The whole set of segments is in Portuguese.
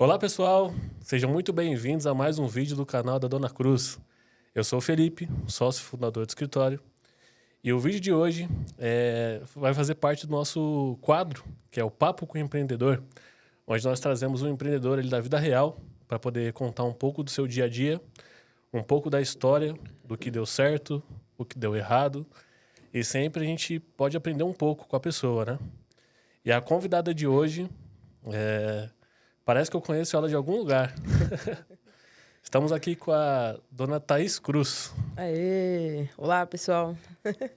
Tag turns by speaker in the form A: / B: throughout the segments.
A: Olá, pessoal! Sejam muito bem-vindos a mais um vídeo do canal da Dona Cruz. Eu sou o Felipe, sócio fundador do escritório. E o vídeo de hoje vai fazer parte do nosso quadro, que é o Papo com o Empreendedor, onde nós trazemos um empreendedor da vida real para poder contar um pouco do seu dia a dia, um pouco da história, do que deu certo, o que deu errado. E sempre a gente pode aprender um pouco com a pessoa, né? E a convidada de hoje, parece que eu conheço ela de algum lugar. Estamos aqui com a dona Thaís Cruz.
B: Aê! Olá, pessoal.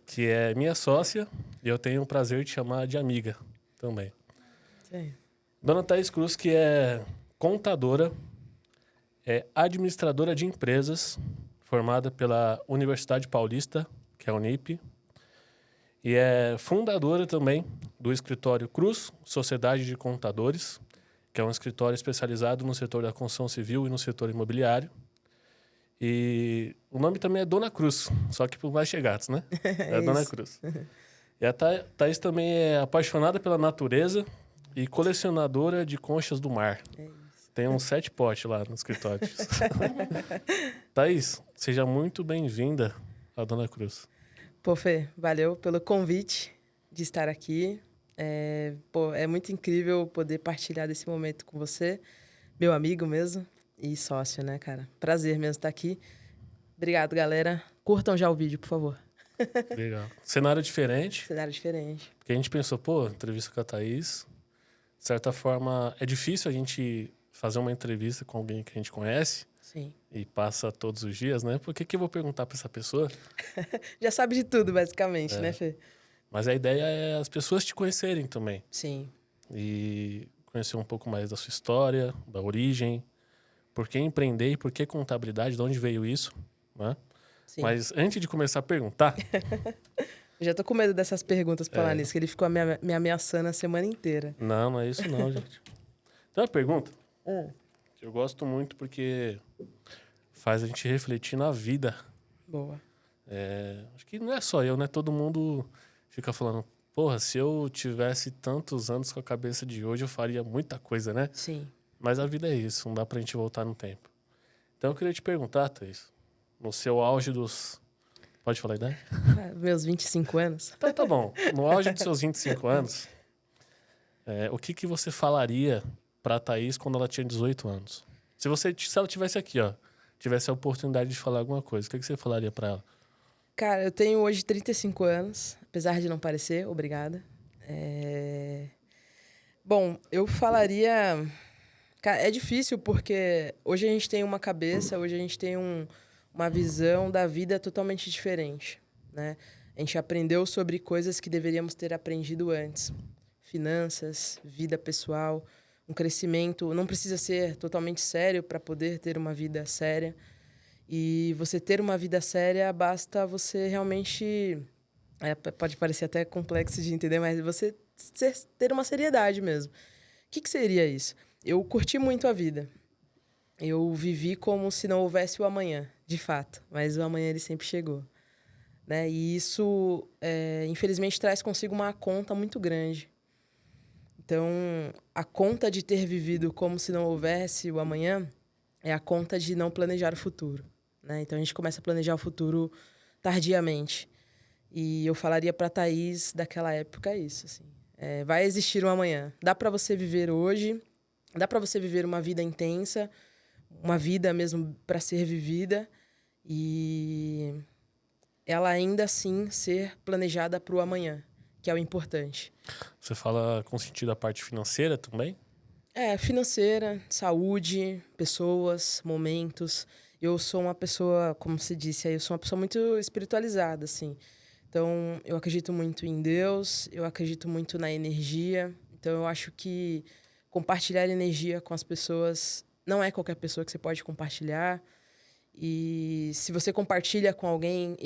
A: Que é minha sócia, e eu tenho o prazer de chamar de amiga também.
B: Sim.
A: Dona Thaís Cruz, que é contadora, é administradora de empresas, formada pela Universidade Paulista, que é a Unip, e é fundadora também do escritório Cruz, Sociedade de Contadores, que é um escritório especializado no setor da construção civil e no setor imobiliário. E o nome também é Dona Cruz, só que por mais chegados, né? É Dona
B: Isso.
A: Cruz. E a Thaís também é apaixonada pela natureza e colecionadora de conchas do mar.
B: É isso.
A: Tem uns 7 potes lá no escritório. Thaís, seja muito bem-vinda à Dona Cruz.
B: Pô, Fê, valeu pelo convite de estar aqui. É muito incrível poder partilhar desse momento com você, meu amigo mesmo e sócio, né, cara? Prazer mesmo estar aqui. Obrigado, galera. Curtam já o vídeo, por favor.
A: Legal. Cenário diferente,
B: Cenário diferente.
A: porque a gente pensou, pô, entrevista com a Thaís. De certa forma, é difícil a gente fazer uma entrevista com alguém que a gente conhece
B: Sim.
A: e passa todos os dias, né? Por que eu vou perguntar para essa pessoa?
B: Já sabe de tudo, basicamente, né, Fê?
A: Mas a ideia é as pessoas te conhecerem também.
B: Sim.
A: E conhecer um pouco mais da sua história, da origem, por que empreender e por que contabilidade, de onde veio isso, né?
B: Sim.
A: Mas antes de começar a perguntar...
B: Eu já tô com medo dessas perguntas pra falar nisso, que ele ficou me ameaçando a semana inteira.
A: Não é isso não, gente. Tem uma pergunta que eu gosto muito porque faz a gente refletir na vida.
B: Boa.
A: Acho que não é só eu, né? Todo mundo fica falando, porra, se eu tivesse tantos anos com a cabeça de hoje, eu faria muita coisa, né?
B: Sim.
A: Mas a vida é isso, não dá pra gente voltar no tempo. Então eu queria te perguntar, Thaís, no seu auge dos... Pode falar a idade?
B: Meus 25 anos.
A: Então tá bom. No auge dos seus 25 anos, o que você falaria pra Thaís quando ela tinha 18 anos? Se ela tivesse aqui, ó, tivesse a oportunidade de falar alguma coisa, o que você falaria pra ela?
B: Cara, eu tenho hoje 35 anos, apesar de não parecer, obrigada. Bom, eu falaria... Cara, é difícil porque hoje a gente tem uma cabeça, hoje a gente tem uma visão da vida totalmente diferente, né? A gente aprendeu sobre coisas que deveríamos ter aprendido antes. Finanças, vida pessoal, um crescimento. Não precisa ser totalmente sério para poder ter uma vida séria. E você ter uma vida séria, basta você realmente... pode parecer até complexo de entender, mas você ter uma seriedade mesmo. O que seria isso? Eu curti muito a vida. Eu vivi como se não houvesse o amanhã, de fato. Mas o amanhã ele sempre chegou, né? E isso, infelizmente, traz consigo uma conta muito grande. Então, a conta de ter vivido como se não houvesse o amanhã é a conta de não planejar o futuro, né? Então, a gente começa a planejar o futuro tardiamente. E eu falaria para a Thaís daquela época isso, assim. Vai existir um amanhã. Dá para você viver hoje, dá para você viver uma vida intensa, uma vida mesmo para ser vivida e ela ainda assim ser planejada para o amanhã, que é o importante.
A: Você fala com sentido a parte financeira também?
B: Financeira, saúde, pessoas, momentos. Eu sou uma pessoa, como você disse, eu sou uma pessoa muito espiritualizada, assim. Então, eu acredito muito em Deus, eu acredito muito na energia. Então, eu acho que compartilhar energia com as pessoas não é qualquer pessoa que você pode compartilhar. E se você compartilha com alguém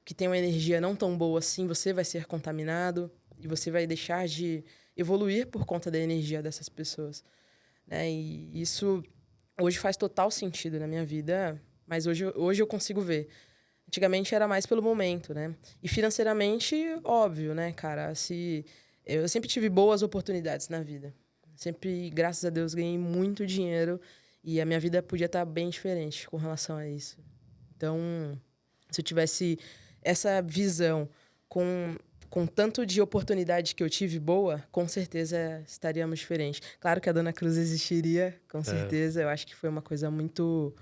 B: que tem uma energia não tão boa assim, você vai ser contaminado e você vai deixar de evoluir por conta da energia dessas pessoas, né? E isso hoje faz total sentido na minha vida, mas hoje eu consigo ver. Antigamente era mais pelo momento, né? E financeiramente, óbvio, né, cara? Eu sempre tive boas oportunidades na vida. Sempre, graças a Deus, ganhei muito dinheiro e a minha vida podia estar bem diferente com relação a isso. Então, se eu tivesse essa visão com tanto de oportunidade que eu tive boa, com certeza estaríamos diferentes. Claro que a Dona Cruz existiria, com certeza. Eu acho que foi uma coisa muito...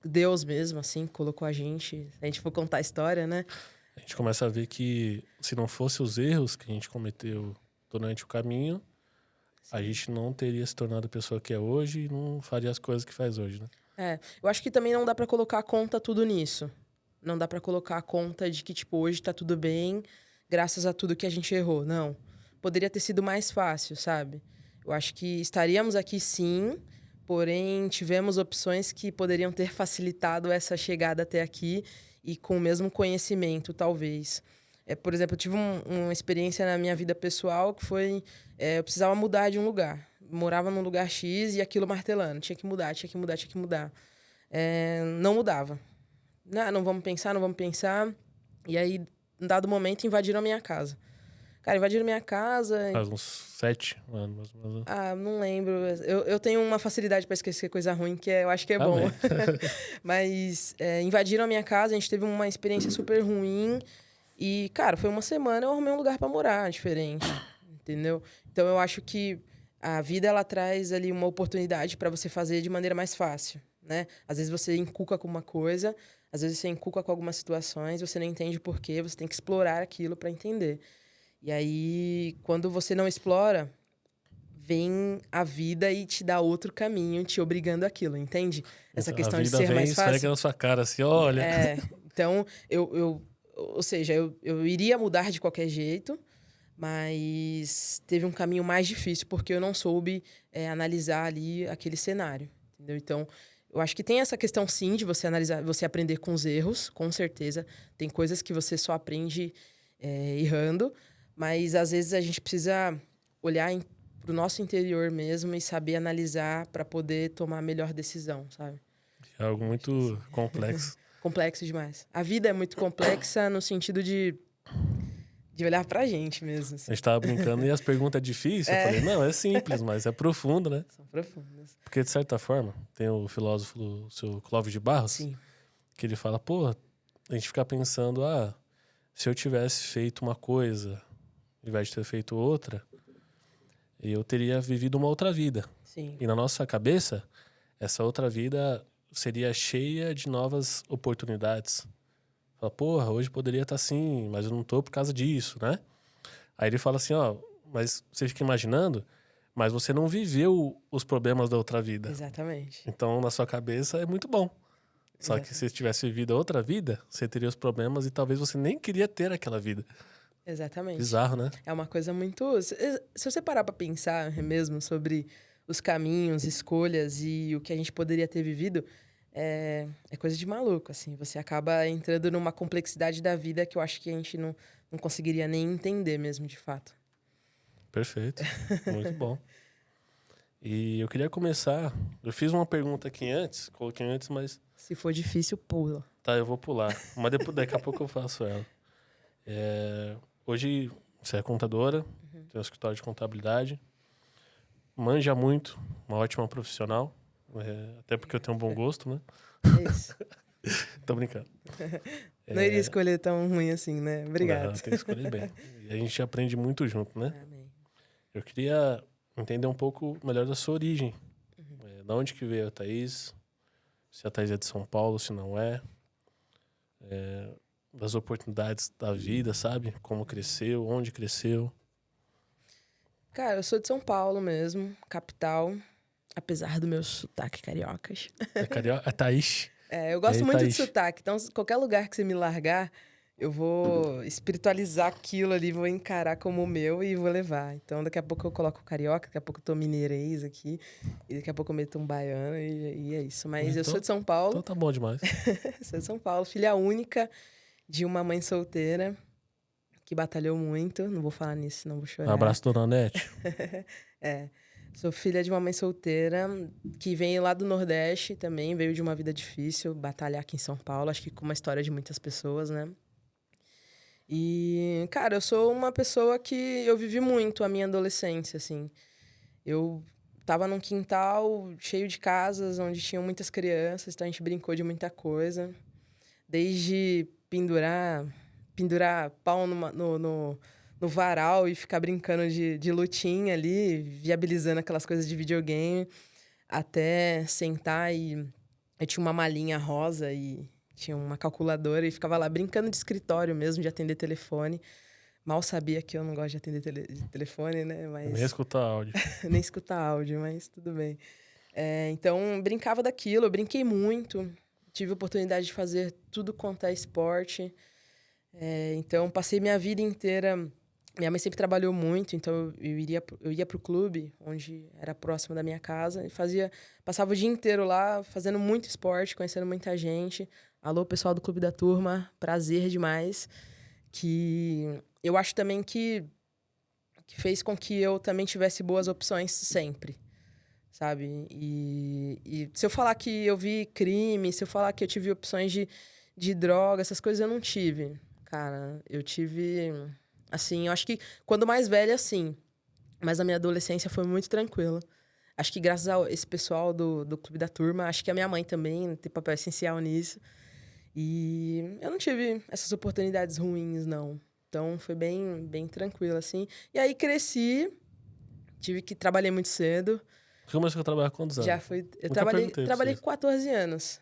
B: Deus mesmo, assim, colocou a gente. Se a gente for contar a história, né?
A: A gente começa a ver que se não fosse os erros que a gente cometeu durante o caminho, a gente não teria se tornado a pessoa que é hoje e não faria as coisas que faz hoje, né?
B: Eu acho que também não dá pra colocar a conta tudo nisso. Não dá pra colocar a conta de que, tipo, hoje tá tudo bem, graças a tudo que a gente errou. Não. Poderia ter sido mais fácil, sabe? Eu acho que estaríamos aqui sim, porém tivemos opções que poderiam ter facilitado essa chegada até aqui e com o mesmo conhecimento, talvez. Por exemplo, eu tive uma experiência na minha vida pessoal que foi... eu precisava mudar de um lugar. Morava num lugar X e aquilo martelando. Tinha que mudar, tinha que mudar, tinha que mudar. Não mudava. Não vamos pensar, não vamos pensar. E aí, em dado momento, invadiram a minha casa. Cara, invadiram a minha casa...
A: Faz uns 7 anos, mais ou menos.
B: não lembro. Eu tenho uma facilidade para esquecer coisa ruim, que eu acho que é bom. Mas invadiram a minha casa, a gente teve uma experiência super ruim. E, cara, foi uma semana, eu arrumei um lugar para morar diferente, entendeu? Então, eu acho que a vida, ela traz ali uma oportunidade para você fazer de maneira mais fácil, né? Às vezes você encuca com uma coisa, às vezes você encuca com algumas situações, você não entende o porquê, você tem que explorar aquilo para entender. E aí, quando você não explora, vem a vida e te dá outro caminho, te obrigando àquilo, entende? Essa questão de ser mais fácil.
A: A vida vem e na sua cara, assim, olha...
B: Então, ou seja, eu iria mudar de qualquer jeito, mas teve um caminho mais difícil, porque eu não soube analisar ali aquele cenário, entendeu? Então, eu acho que tem essa questão, sim, de você analisar, você aprender com os erros, com certeza. Tem coisas que você só aprende errando, mas às vezes a gente precisa olhar para o nosso interior mesmo e saber analisar para poder tomar a melhor decisão, sabe?
A: É algo muito complexo.
B: Complexo demais. A vida é muito complexa no sentido de olhar pra gente mesmo. Assim.
A: A gente tava brincando e as perguntas difíceis, eu falei, não, é simples, mas é profundo, né?
B: São profundas.
A: Porque, de certa forma, tem o filósofo, o seu Clóvis de Barros,
B: Sim.
A: que ele fala, pô, a gente fica pensando, se eu tivesse feito uma coisa, ao invés de ter feito outra, eu teria vivido uma outra vida.
B: Sim.
A: E na nossa cabeça, essa outra vida seria cheia de novas oportunidades. Fala, porra, hoje poderia estar assim, mas eu não tô por causa disso, né? Aí ele fala assim, mas você fica imaginando, mas você não viveu os problemas da outra vida.
B: Exatamente.
A: Então, na sua cabeça, é muito bom. Só que se você tivesse vivido outra vida, você teria os problemas e talvez você nem queria ter aquela vida.
B: Exatamente.
A: Bizarro, né?
B: É uma coisa muito... Se você parar pra pensar mesmo sobre os caminhos, escolhas e o que a gente poderia ter vivido, é coisa de maluco, assim. Você acaba entrando numa complexidade da vida que eu acho que a gente não conseguiria nem entender mesmo, de fato.
A: Perfeito. Muito bom. E eu queria começar... Eu fiz uma pergunta aqui antes, coloquei antes, mas...
B: Se for difícil, pula.
A: Tá, eu vou pular. Mas daqui a pouco eu faço ela. Hoje você é contadora, tem um escritório de contabilidade, manja muito, uma ótima profissional, até porque eu tenho um bom gosto, né?
B: É isso.
A: Tô brincando.
B: Não iria escolher tão ruim assim, né? Obrigado.
A: Não, tem que escolher bem. E a gente aprende muito junto, né?
B: Amém.
A: Eu queria entender um pouco melhor da sua origem. Da onde que veio a Thaís? Se a Thaís é de São Paulo, se não é. Das oportunidades da vida, sabe? Como cresceu, onde cresceu.
B: Cara, eu sou de São Paulo mesmo, capital, apesar do meu sotaque cariocas.
A: É carioca? É Thaís.
B: Eu gosto muito
A: Thaís.
B: de sotaque, então qualquer lugar que você me largar, eu vou espiritualizar aquilo ali, vou encarar como o meu e vou levar. Então daqui a pouco eu coloco carioca, daqui a pouco eu tô mineirês aqui, e daqui a pouco eu meto um baiano e é isso. Mas eu sou de São Paulo.
A: Então tá bom demais.
B: Sou de São Paulo, filha única de uma mãe solteira que batalhou muito. Não vou falar nisso, senão vou chorar.
A: Um abraço, dona Anete.
B: Sou filha de uma mãe solteira que veio lá do Nordeste também, veio de uma vida difícil, batalhar aqui em São Paulo, acho que com uma história de muitas pessoas, né? E, cara, eu sou uma pessoa que eu vivi muito a minha adolescência, assim. Eu tava num quintal cheio de casas, onde tinham muitas crianças, então a gente brincou de muita coisa. Desde pendurar pau no varal e ficar brincando de lutinha ali, viabilizando aquelas coisas de videogame, até sentar e eu tinha uma malinha rosa e tinha uma calculadora e ficava lá brincando de escritório mesmo, de atender telefone. Mal sabia que eu não gosto de atender de telefone, né?
A: Nem
B: Mas
A: escutar áudio.
B: nem escutar áudio, mas tudo bem. Então, brincava daquilo, eu brinquei muito. Tive a oportunidade de fazer tudo quanto é esporte. Então, passei minha vida inteira. Minha mãe sempre trabalhou muito, então eu ia pro clube, onde era próximo da minha casa, e passava o dia inteiro lá, fazendo muito esporte, conhecendo muita gente. Alô, pessoal do Clube da Turma, prazer demais. Que eu acho também que fez com que eu também tivesse boas opções sempre, sabe? E se eu falar que eu vi crime, se eu falar que eu tive opções de droga, essas coisas eu não tive. Cara, eu tive... Assim, eu acho que quando mais velha, sim. Mas a minha adolescência foi muito tranquila. Acho que graças a esse pessoal do Clube da Turma, acho que a minha mãe também tem papel essencial nisso. E eu não tive essas oportunidades ruins, não. Então, foi bem tranquilo, assim. E aí, cresci, trabalhei muito cedo.
A: Começou a trabalhar com quantos
B: Já
A: anos?
B: fui... Eu
A: Nunca perguntei pra
B: trabalhei
A: vocês.
B: com 14 anos.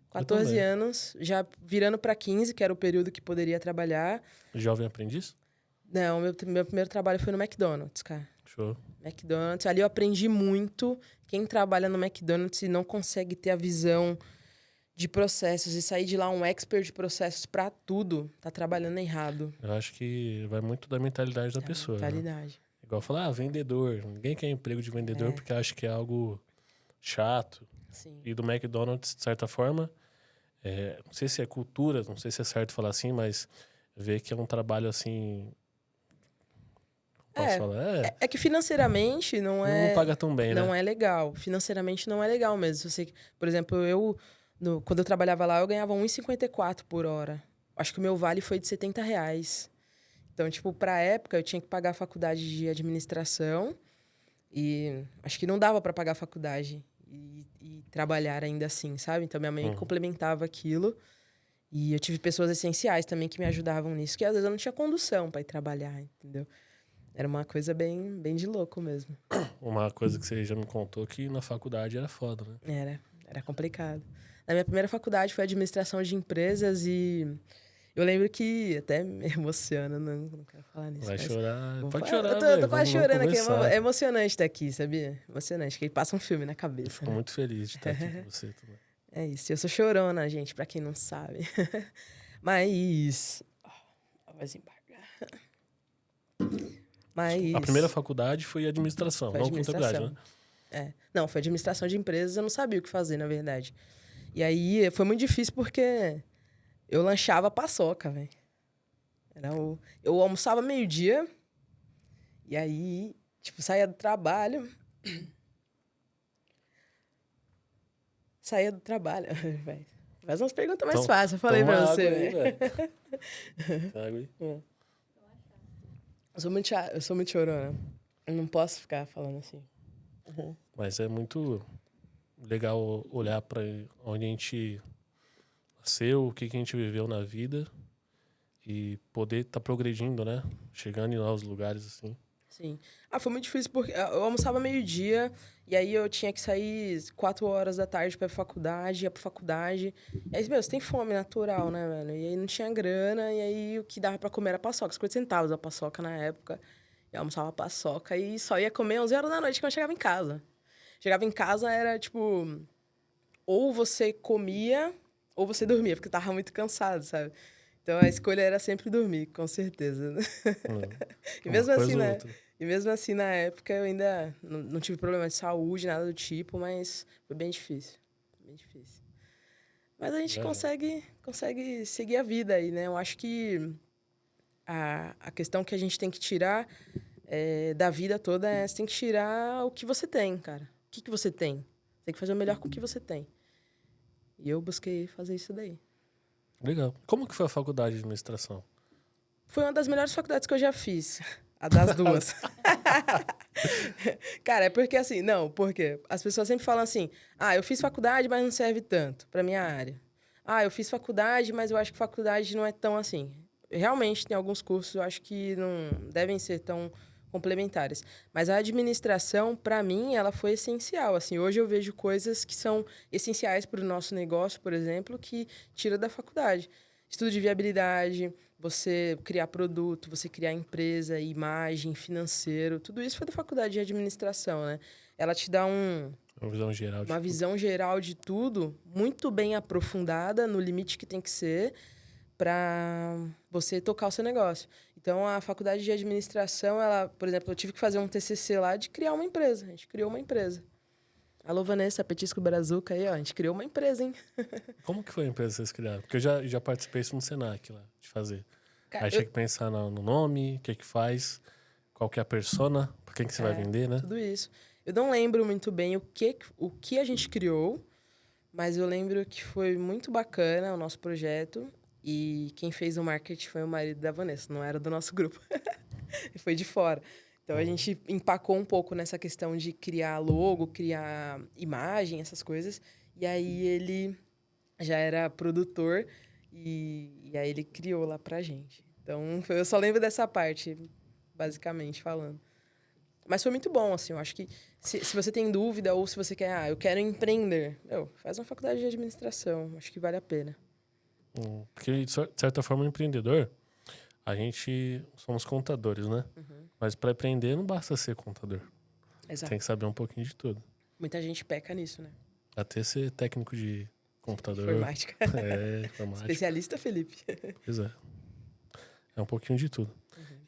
A: Eu
B: 14
A: também.
B: anos, já virando para 15, que era o período que poderia trabalhar.
A: Jovem aprendiz?
B: Não, meu primeiro trabalho foi no McDonald's, cara.
A: Show.
B: McDonald's. Ali eu aprendi muito. Quem trabalha no McDonald's e não consegue ter a visão de processos e sair de lá um expert de processos para tudo, tá trabalhando errado.
A: Eu acho que vai muito da mentalidade da
B: É a
A: pessoa, né?
B: mentalidade.
A: Igual falar, vendedor. Ninguém quer emprego de vendedor porque acha que é algo chato.
B: Sim.
A: E do McDonald's, de certa forma, não sei se é cultura, não sei se é certo falar assim, mas ver que é um trabalho assim. Posso falar?
B: É que financeiramente
A: Não paga tão bem, né?
B: não é legal. Financeiramente não é legal mesmo. Você, por exemplo, quando eu trabalhava lá, eu ganhava 1,54 por hora. Acho que o meu vale foi de R$ 70. Então, tipo, pra época, eu tinha que pagar a faculdade de administração e acho que não dava para pagar a faculdade e trabalhar ainda assim, sabe? Então, minha mãe complementava aquilo e eu tive pessoas essenciais também que me ajudavam nisso, que às vezes eu não tinha condução para ir trabalhar, entendeu? Era uma coisa bem de louco mesmo.
A: Uma coisa que você já me contou que na faculdade era foda, né?
B: Era complicado. Na minha primeira faculdade foi administração de empresas e eu lembro que até me emociona, não quero falar nisso.
A: Vai
B: Mas
A: chorar. Pode
B: eu
A: chorar,
B: tô
A: velho.
B: quase
A: Vamos
B: chorando aqui.
A: conversar.
B: É emocionante estar aqui, sabia? Emocionante, que passa um filme na
A: Eu
B: cabeça.
A: fico
B: Né?
A: muito feliz de estar aqui com você também.
B: É isso. Eu sou chorona, gente, pra quem não sabe. Mas. Vai embargar. Mas.
A: A primeira faculdade foi administração,
B: Foi
A: não contabilidade, né?
B: Não, foi administração de empresas, eu não sabia o que fazer, na verdade. E aí foi muito difícil porque eu lanchava paçoca, velho. Eu almoçava meio-dia, e aí, tipo, saía do trabalho. Saía do trabalho. Véi, faz umas perguntas mais fáceis, eu falei pra você, velho.
A: Água aí.
B: Eu sou muito chorona. Eu não posso ficar falando assim.
A: Mas é muito legal olhar para onde a gente nasceu, o que a gente viveu na vida e poder estar progredindo, né? Chegando em novos lugares, assim.
B: Sim. Foi muito difícil porque eu almoçava meio-dia e aí eu tinha que sair 4 horas da tarde pra ir pra faculdade, ia pra faculdade. E aí, meu, você tem fome natural, né, velho? E aí não tinha grana e aí o que dava pra comer era paçoca. 50 centavos a paçoca na época. Eu almoçava paçoca e só ia comer 11 horas da noite quando eu chegava em casa. Chegava em casa, era tipo... Ou você comia ou você dormia, porque tava muito cansado, sabe? Então a escolha era sempre dormir, com certeza. E
A: Uma
B: mesmo assim,
A: coisa ou
B: né?
A: outra.
B: E mesmo assim, na época, eu ainda não tive problema de saúde, nada do tipo, mas foi bem difícil. Bem difícil. Mas a gente consegue seguir a vida aí, né? Eu acho que a questão que a gente tem que tirar da vida toda é você tem que tirar o que você tem, cara. O que você tem? Você tem que fazer o melhor com o que você tem. E eu busquei fazer isso daí.
A: Legal. Como que foi a faculdade de administração?
B: Foi uma das melhores faculdades que eu já fiz. A das duas. Cara, é porque assim... Não, porque as pessoas sempre falam assim... Ah, eu fiz faculdade, mas não serve tanto pra minha área. Ah, eu fiz faculdade, mas eu acho que faculdade não é tão assim. Realmente, tem alguns cursos, eu acho que não devem ser tão complementares. Mas a administração, para mim, ela foi essencial. Assim, hoje eu vejo coisas que são essenciais para o nosso negócio, por exemplo, que tira da faculdade. Estudo de viabilidade, você criar produto, você criar empresa, imagem, financeiro, tudo isso foi da faculdade de administração, né? Ela te dá
A: Uma visão geral de
B: uma
A: tudo.
B: visão geral de tudo, muito bem aprofundada, no limite que tem que ser, para você tocar o seu negócio. Então, a faculdade de administração, ela, por exemplo, eu tive que fazer um TCC lá de criar uma empresa. A gente criou uma empresa. Alô, Vanessa, Petisco Brazuca aí, ó. A gente criou uma empresa, hein?
A: Como que foi a empresa que vocês criaram? Porque eu já participei isso no Senac lá, de fazer.
B: Cara,
A: Aí tinha que pensar no nome, o que faz, qual que é a persona, pra quem que você vai vender, né?
B: tudo isso. Eu não lembro muito bem o que a gente criou, mas eu lembro que foi muito bacana o nosso projeto. E quem fez o marketing foi o marido da Vanessa, não era do nosso grupo. Foi de fora. Então, a gente empacou um pouco nessa questão de criar logo, criar imagem, essas coisas. E aí, ele já era produtor e aí ele criou lá pra gente. Então, eu só lembro dessa parte, basicamente falando. Mas foi muito bom, assim. Eu acho que se você tem dúvida ou se você quer, eu quero empreender, faz uma faculdade de administração. Acho que vale a pena.
A: Porque, de certa forma, o empreendedor, a gente somos contadores, né? Mas para empreender não basta ser contador.
B: Exato.
A: Tem que saber um pouquinho de tudo.
B: Muita gente peca nisso, né?
A: Até ser técnico de computador.
B: Informática.
A: Informática.
B: Especialista, Felipe.
A: Pois é. É um pouquinho de tudo.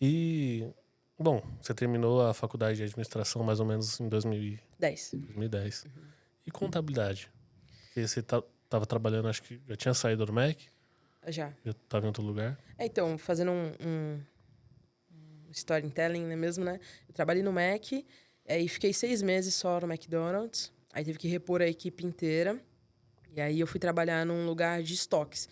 A: E, bom, você terminou a faculdade de administração mais ou menos em
B: 10.
A: 2010. E contabilidade? Porque você tava trabalhando, acho que já tinha saído do MEC?
B: Já.
A: Já estava em outro lugar?
B: Então, fazendo um storytelling, né, mesmo, né? Eu trabalhei no Mac, e fiquei 6 meses só no McDonald's. Aí teve que repor a equipe inteira. E aí eu fui trabalhar num lugar de estoques.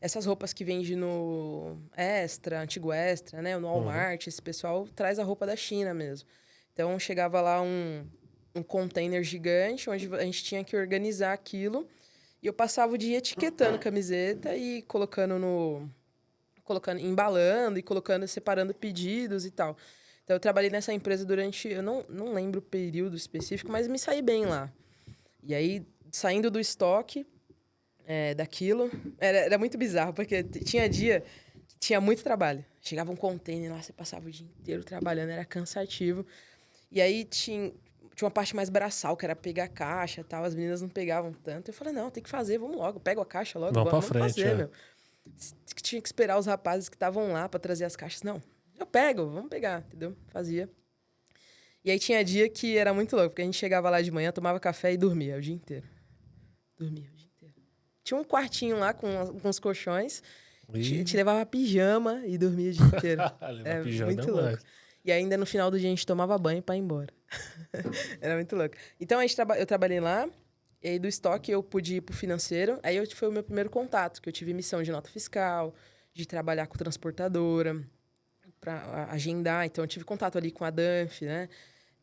B: Essas roupas que vende no Extra, Antigo Extra, né? No Walmart, esse pessoal traz a roupa da China mesmo. Então, chegava lá um container gigante, onde a gente tinha que organizar aquilo. E eu passava o dia etiquetando camiseta e embalando e colocando, separando pedidos e tal. Então, eu trabalhei nessa empresa durante... Eu não lembro o período específico, mas me saí bem lá. E aí, saindo do estoque daquilo... Era muito bizarro, porque tinha dia que tinha muito trabalho. Chegava um container lá, você passava o dia inteiro trabalhando, era cansativo. E aí, tinha uma parte mais braçal, que era pegar a caixa e tal. As meninas não pegavam tanto. Eu falei, não, tem que fazer, vamos logo. Pego a caixa logo,
A: Vamos
B: fazer, meu. Tinha que esperar os rapazes que estavam lá para trazer as caixas. Não, eu pego, vamos pegar, entendeu? Fazia. E aí tinha dia que era muito louco, porque a gente chegava lá de manhã, tomava café e dormia o dia inteiro. Dormia o dia inteiro. Tinha um quartinho lá com os colchões, te levava pijama e dormia o dia inteiro.
A: Pijama
B: muito louco. E ainda no final do dia a gente tomava banho para ir embora. Era muito louco. Então eu trabalhei lá, e aí do estoque eu pude ir pro financeiro. Aí foi o meu primeiro contato, que eu tive missão de nota fiscal, de trabalhar com transportadora, para agendar. Então eu tive contato ali com a Danf, né?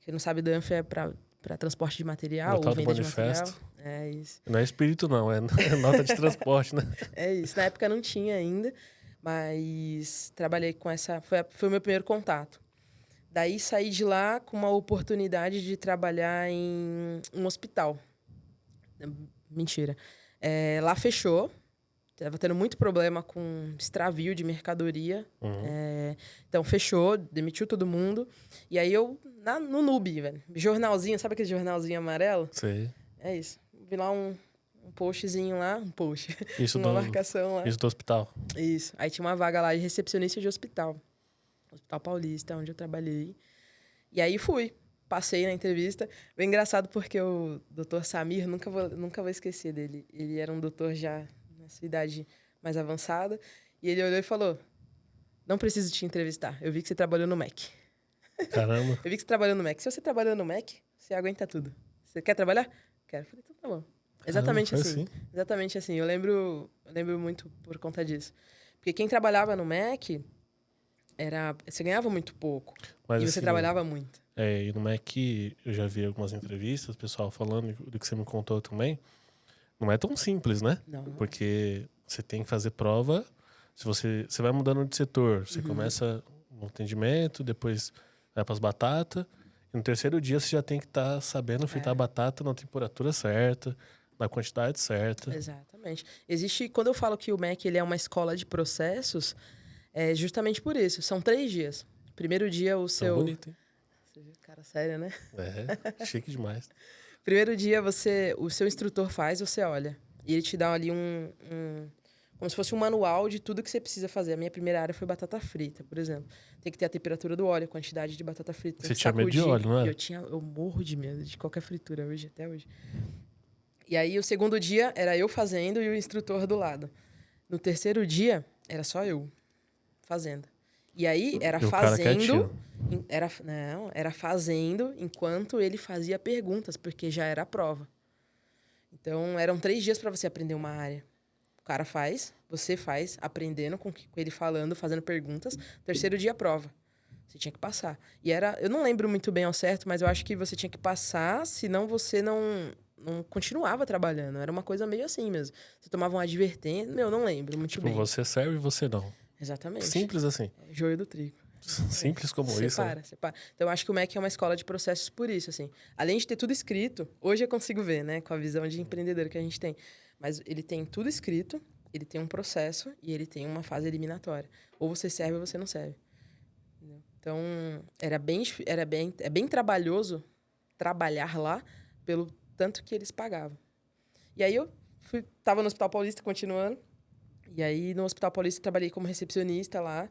B: Quem não sabe, Danf é para transporte de material ou venda de material. É isso.
A: Não é espírito, não. É nota de transporte, né?
B: É isso. Na época não tinha ainda, mas trabalhei com essa... Foi o meu primeiro contato. Daí saí de lá com uma oportunidade de trabalhar em um hospital. Mentira. Lá fechou. Tava tendo muito problema com extravio de mercadoria. Então, fechou, demitiu todo mundo. E aí, eu, no Nube, velho. Jornalzinho, sabe aquele jornalzinho amarelo?
A: Sei.
B: É isso. Vi lá um postzinho lá. Um post.
A: Isso
B: uma marcação lá.
A: Isso do hospital.
B: Isso. Aí tinha uma vaga lá de recepcionista de hospital. Hospital Paulista, onde eu trabalhei. E aí, fui. Passei na entrevista. Foi engraçado porque o doutor Samir, nunca vou esquecer dele. Ele era um doutor já nessa idade mais avançada. E ele olhou e falou, não preciso te entrevistar. Eu vi que você trabalhou no MEC.
A: Caramba.
B: Eu vi que você trabalhou no MEC. Se você trabalhou no MEC, você aguenta tudo. Você quer trabalhar? Quero. Eu falei, então tá bom. Exatamente assim. Exatamente assim. Eu lembro muito por conta disso. Porque quem trabalhava no MEC... Você ganhava muito pouco.
A: Mas,
B: E você
A: assim,
B: trabalhava muito.
A: e não é que eu já vi algumas entrevistas, o pessoal falando do que você me contou também. Não é tão simples, né?
B: Não.
A: Porque você tem que fazer prova. Se você vai mudando de setor, você começa no atendimento, depois vai para as batatas. E no terceiro dia você já tem que estar sabendo fritar a batata na temperatura certa, na quantidade certa.
B: Exatamente. Quando eu falo que o MEC ele é uma escola de processos, é justamente por isso. São 3 dias. Primeiro dia o
A: Tão
B: seu...
A: bonito, hein?
B: Você viu? Cara sério, né?
A: Chique demais.
B: Primeiro dia o seu instrutor faz, você olha. E ele te dá ali como se fosse um manual de tudo que você precisa fazer. A minha primeira área foi batata frita, por exemplo. Tem que ter a temperatura do óleo, a quantidade de batata frita.
A: Você tinha medo de óleo, não é?
B: Eu morro de medo de qualquer fritura hoje, até hoje. E aí o segundo dia era eu fazendo e o instrutor do lado. No terceiro dia era só eu fazendo. E aí era
A: E o cara
B: fazendo,
A: quietinho.
B: era fazendo enquanto ele fazia perguntas, porque já era a prova. Então eram 3 dias para você aprender uma área. O cara faz, você faz, aprendendo com ele falando, fazendo perguntas. Terceiro dia, prova. Você tinha que passar. E eu não lembro muito bem ao certo, mas eu acho que você tinha que passar, senão você não continuava trabalhando. Era uma coisa meio assim mesmo. Você tomava um advertência, não lembro muito bem.
A: Você serve e você não.
B: Exatamente.
A: Simples assim.
B: Joio do trigo.
A: Simples como isso.
B: Separa. Então, eu acho que o MEC é uma escola de processos por isso, assim. Além de ter tudo escrito, hoje eu consigo ver, né? Com a visão de empreendedor que a gente tem. Mas ele tem tudo escrito, ele tem um processo e ele tem uma fase eliminatória. Ou você serve ou você não serve. Entendeu? Então, é bem trabalhoso trabalhar lá pelo tanto que eles pagavam. E aí eu tava no Hospital Paulista continuando. E aí no Hospital Paulista eu trabalhei como recepcionista lá.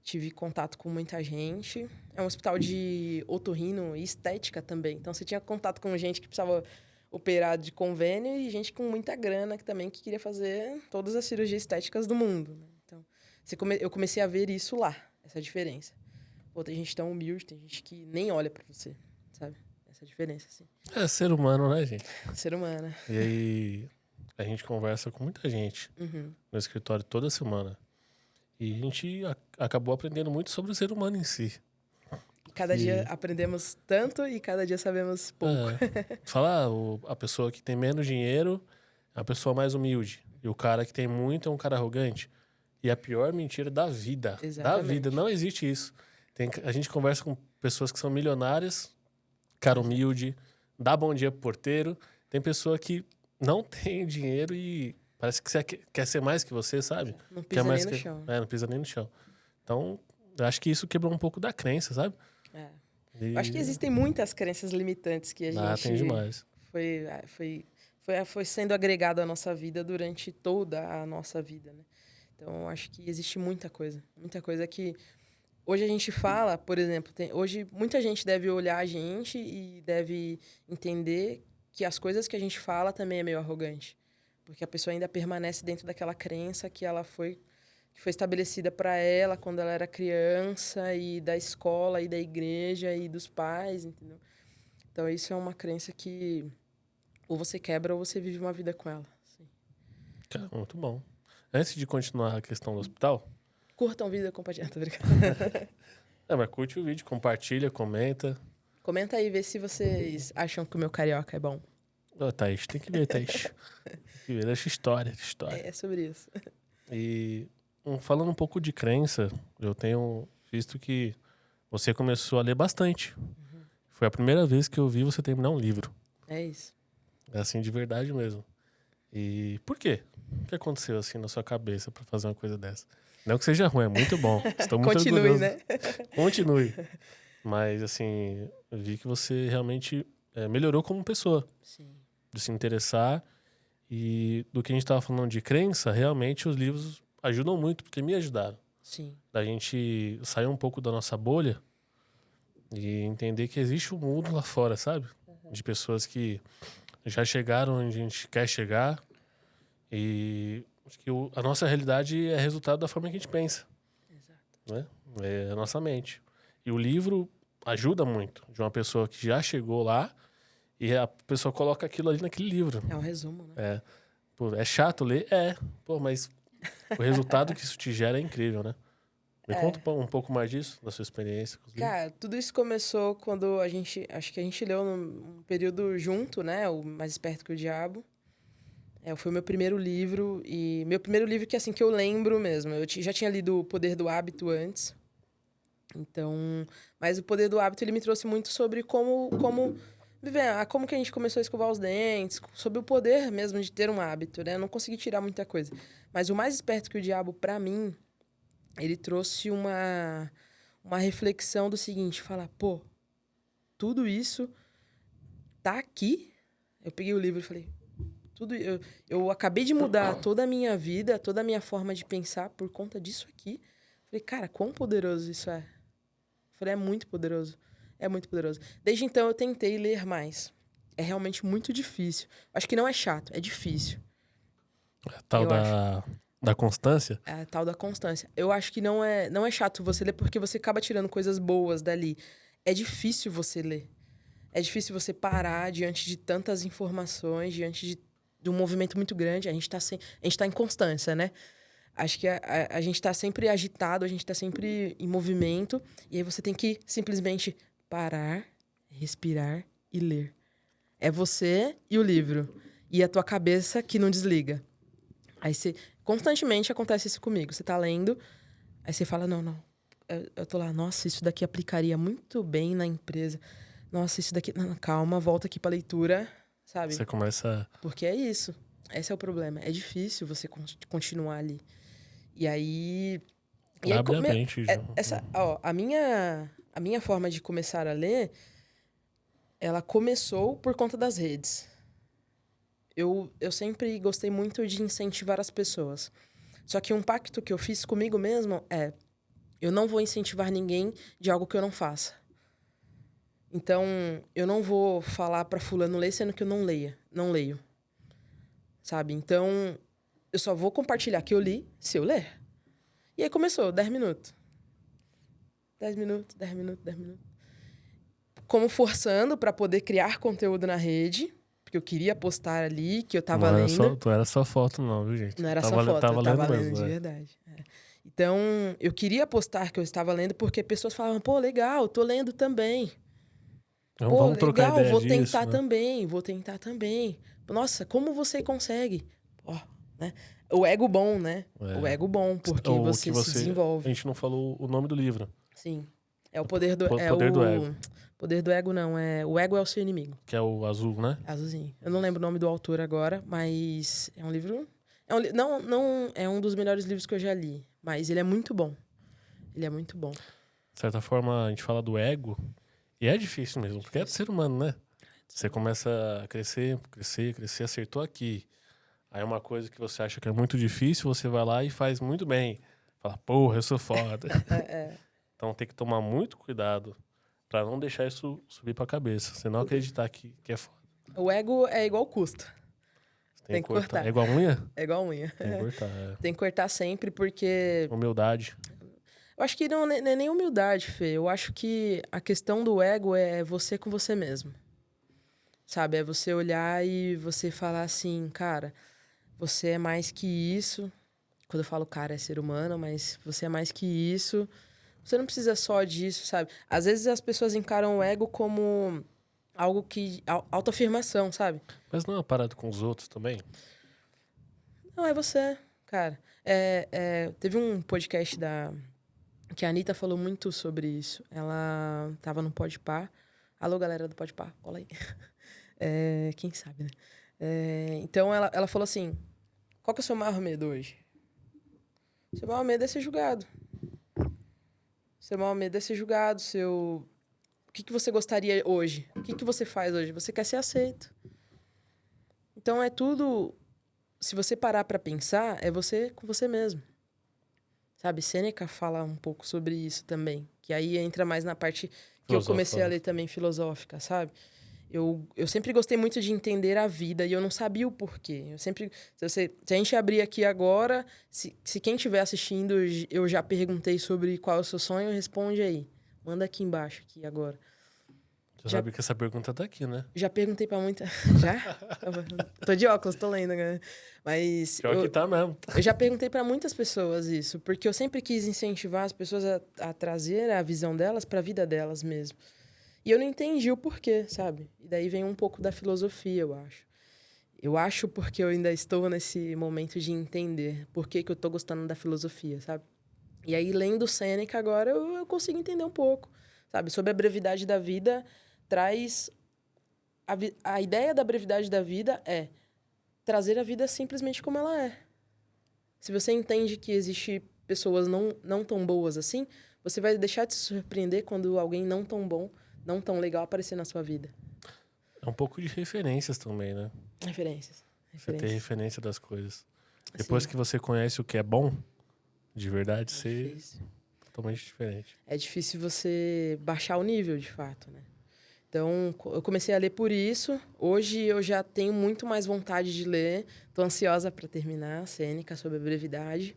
B: Tive contato com muita gente. É um hospital de otorrino e estética também. Então, você tinha contato com gente que precisava operar de convênio e gente com muita grana que queria fazer todas as cirurgias estéticas do mundo. Né? Então, eu comecei a ver isso lá, essa diferença. Pô, tem gente tão humilde, tem gente que nem olha pra você, sabe? Essa diferença, assim.
A: É ser humano, né, gente?
B: Ser humano.
A: E aí, a gente conversa com muita gente no escritório toda semana. E a gente acabou aprendendo muito sobre o ser humano em si.
B: E cada dia aprendemos tanto e cada dia sabemos pouco.
A: Falar, a pessoa que tem menos dinheiro é a pessoa mais humilde. E o cara que tem muito é um cara arrogante. E a pior mentira da vida.
B: Exatamente.
A: Da vida. Não existe isso. A gente conversa com pessoas que são milionárias, cara humilde, dá bom dia pro porteiro. Tem pessoa que não tem dinheiro e parece que você quer ser mais que você, sabe?
B: Não pisa nem no chão.
A: Não pisa nem no chão. Então, eu acho que isso quebrou um pouco da crença, sabe?
B: Eu acho que existem muitas crenças limitantes que a gente...
A: tem demais.
B: Foi sendo agregado à nossa vida durante toda a nossa vida, né? Então, eu acho que existe muita coisa que... Hoje a gente fala, por exemplo, hoje muita gente deve olhar a gente e deve entender que as coisas que a gente fala também é meio arrogante. Porque a pessoa ainda permanece dentro daquela crença que foi estabelecida para ela quando ela era criança, e da escola, e da igreja, e dos pais, entendeu? Então, isso é uma crença que ou você quebra ou você vive uma vida com ela. Assim.
A: Cara, muito bom. Antes de continuar a questão do hospital...
B: Curtam vida, compartilhem. Tô brincando.
A: Mas curte o vídeo, compartilha, comenta.
B: Comenta aí, vê se vocês acham que o meu carioca é bom.
A: Thaís, tem que ver, Thaís. Tem que ver, deixa história.
B: É sobre isso.
A: E falando um pouco de crença, eu tenho visto que você começou a ler bastante. Foi a primeira vez que eu vi você terminar um livro.
B: É isso.
A: É assim, de verdade mesmo. E por quê? O que aconteceu assim na sua cabeça para fazer uma coisa dessa? Não que seja ruim, é muito bom. Estou muito orgulhoso.
B: Né?
A: Continue. Mas, assim, eu vi que você realmente melhorou como pessoa.
B: Sim.
A: De se interessar. E do que a gente estava falando de crença, realmente os livros ajudam muito, porque me ajudaram.
B: Sim.
A: Da gente sair um pouco da nossa bolha e entender que existe um mundo lá fora, sabe? De pessoas que já chegaram onde a gente quer chegar. E acho que a nossa realidade é resultado da forma que a gente pensa.
B: Exato.
A: Né? É a nossa mente. E o livro ajuda muito de uma pessoa que já chegou lá e a pessoa coloca aquilo ali naquele livro.
B: É um resumo, né?
A: É chato ler? Mas o resultado que isso te gera é incrível, né? Me conta um pouco mais disso, da sua experiência com os livros.
B: Cara, tudo isso começou quando acho que a gente leu num período junto, né? O Mais Esperto que o Diabo. Foi o meu primeiro livro, e meu primeiro livro que, assim, que eu lembro mesmo. Eu já tinha lido O Poder do Hábito antes. Então, mas O Poder do Hábito, ele me trouxe muito sobre como viver, como que a gente começou a escovar os dentes, sobre o poder mesmo de ter um hábito, né? Eu não consegui tirar muita coisa. Mas o Mais Esperto que o Diabo, pra mim, ele trouxe uma reflexão do seguinte, falar, pô, tudo isso tá aqui? Eu peguei o livro e falei, eu acabei de mudar toda a minha vida, toda a minha forma de pensar por conta disso aqui. Falei, cara, quão poderoso isso é. Falei, é muito poderoso. É muito poderoso. Desde então, eu tentei ler mais. É realmente muito difícil. Acho que não é chato, é difícil.
A: Tal da constância?
B: É a tal da constância. Eu acho que não é chato você ler porque você acaba tirando coisas boas dali. É difícil você ler. É difícil você parar diante de tantas informações, diante de um movimento muito grande. A gente tá em constância, né? Acho que a gente tá sempre agitado, a gente tá sempre em movimento. E aí você tem que simplesmente parar, respirar e ler. É você e o livro. E a tua cabeça que não desliga. Aí você... Constantemente acontece isso comigo. Você tá lendo, aí você fala, não. Eu tô lá, nossa, isso daqui aplicaria muito bem na empresa. Nossa, isso daqui... Não, calma, volta aqui pra leitura, sabe?
A: Você começa...
B: Porque é isso. Esse é o problema. É difícil você continuar ali. E aí...
A: Abre a mente.
B: A minha forma de começar a ler, ela começou por conta das redes. Eu sempre gostei muito de incentivar as pessoas. Só que um pacto que eu fiz comigo mesmo é... Eu não vou incentivar ninguém de algo que eu não faça. Então, eu não vou falar pra fulano ler, sendo que eu não leio. Sabe? Então, eu só vou compartilhar que eu li se eu ler. E aí começou, 10 minutos. 10 minutos, 10 minutos, 10 minutos. Como forçando pra poder criar conteúdo na rede... Porque eu queria postar ali, que eu tava lendo.
A: Não era só foto, não, viu, gente?
B: Não era só foto, eu tava lendo mesmo, de verdade. Então, eu queria postar que eu estava lendo, porque pessoas falavam, pô, legal, tô lendo também.
A: Então,
B: pô,
A: vamos trocar
B: legal,
A: ideia
B: vou
A: disso,
B: tentar também. Nossa, como você consegue? Ó, né? O ego bom, né? O ego bom, porque você se desenvolve.
A: A gente não falou o nome do livro.
B: Sim. É o poder do...
A: Poder do ego.
B: Poder do ego, não. O ego é o seu inimigo.
A: Que é o azul, né?
B: Azulzinho. Eu não lembro o nome do autor agora, mas é um livro... Não é um dos melhores livros que eu já li, mas ele é muito bom. Ele é muito bom.
A: De certa forma, a gente fala do ego, e é difícil mesmo, porque é do ser humano, né? Você começa a crescer, acertou aqui. Aí uma coisa que você acha que é muito difícil, você vai lá e faz muito bem. Fala, porra, eu sou foda. Então tem que tomar muito cuidado pra não deixar isso subir pra cabeça. Você não acreditar que é foda.
B: O ego é igual custo. Tem que cortar.
A: É igual unha?
B: É igual unha.
A: Tem que cortar,
B: Tem que cortar sempre, porque...
A: Humildade.
B: Eu acho que não é nem humildade, Fê. Eu acho que a questão do ego é você com você mesmo. Sabe? É você olhar e você falar assim, cara, você é mais que isso. Quando eu falo cara, é ser humano, mas você é mais que isso. Você não precisa só disso, sabe? Às vezes as pessoas encaram o ego como algo que... autoafirmação, sabe?
A: Mas não é uma parada com os outros também?
B: Não, é você, cara. Teve um podcast que a Anitta falou muito sobre isso. Ela tava no Podpah. Alô, galera do Podpah, cola aí. Quem sabe, né? Então, ela falou assim, qual que é o seu maior medo hoje? Seu maior medo é ser julgado. Seu maior medo é ser julgado. O que você gostaria hoje? O que você faz hoje? Você quer ser aceito. Então, é tudo... Se você parar pra pensar, é você com você mesmo. Sabe? Sêneca fala um pouco sobre isso também. Que aí entra mais na parte que eu comecei a ler também, filosófica, sabe? Eu sempre gostei muito de entender a vida e eu não sabia o porquê. Eu sempre... Se a gente abrir aqui agora, se quem estiver assistindo, eu já perguntei sobre qual é o seu sonho, responde aí. Manda aqui embaixo, aqui agora.
A: Você sabe que essa pergunta tá aqui, né?
B: Já perguntei pra muita... Já? Tô de óculos, tô lendo, né? Mas...
A: Pior que tá mesmo.
B: Eu já perguntei pra muitas pessoas isso, porque eu sempre quis incentivar as pessoas a trazer a visão delas pra vida delas mesmo. E eu não entendi o porquê, sabe? E daí vem um pouco da filosofia, eu acho. Eu acho porque eu ainda estou nesse momento de entender por que eu tô gostando da filosofia, sabe? E aí, lendo Sêneca agora, eu consigo entender um pouco, sabe? Sobre a brevidade da vida, traz... A ideia da brevidade da vida é trazer a vida simplesmente como ela é. Se você entende que existe pessoas não tão boas assim, você vai deixar de se surpreender quando alguém não tão bom, não tão legal aparecer na sua vida.
A: É um pouco de referências também, né?
B: Referências.
A: Você ter referência das coisas.
B: Sim.
A: Depois que você conhece o que é bom, de verdade, você
B: Difícil.
A: é totalmente diferente.
B: É difícil você baixar o nível, de fato, né? Então, eu comecei a ler por isso. Hoje eu já tenho muito mais vontade de ler. Estou ansiosa para terminar a Sêneca sobre a brevidade.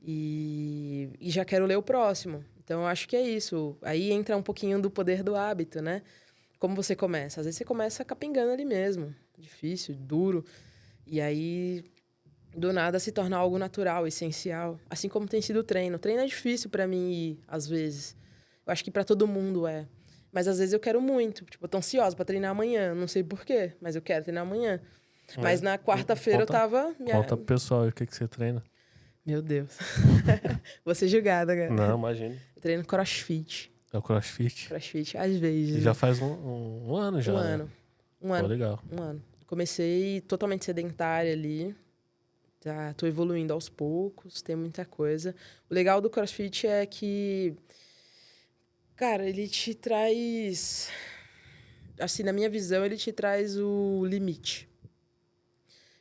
B: E já quero ler o próximo. Então, eu acho que é isso. Aí entra um pouquinho do poder do hábito, né? Como você começa? Às vezes você começa capengando ali mesmo. Difícil, duro. E aí, do nada, se torna algo natural, essencial. Assim como tem sido o treino. O treino é difícil para mim ir, às vezes. Eu acho que para todo mundo é. Mas às vezes eu quero muito. Tipo, eu tô ansiosa pra treinar amanhã. Não sei porquê, mas eu quero treinar amanhã. Mas na quarta-feira eu tava...
A: Conta pro pessoal o que você treina.
B: Meu Deus. Vou ser julgada, cara.
A: Não, imagina.
B: Eu treino crossfit.
A: É o CrossFit?
B: Crossfit, às vezes.
A: E já faz um ano já,
B: Um
A: né?
B: ano. Um ano.
A: Pô, legal.
B: Um ano. Comecei totalmente sedentária ali. Já tô evoluindo aos poucos. Tem muita coisa. O legal do crossfit é que... Cara, ele te traz... Assim, na minha visão, ele te traz o limite.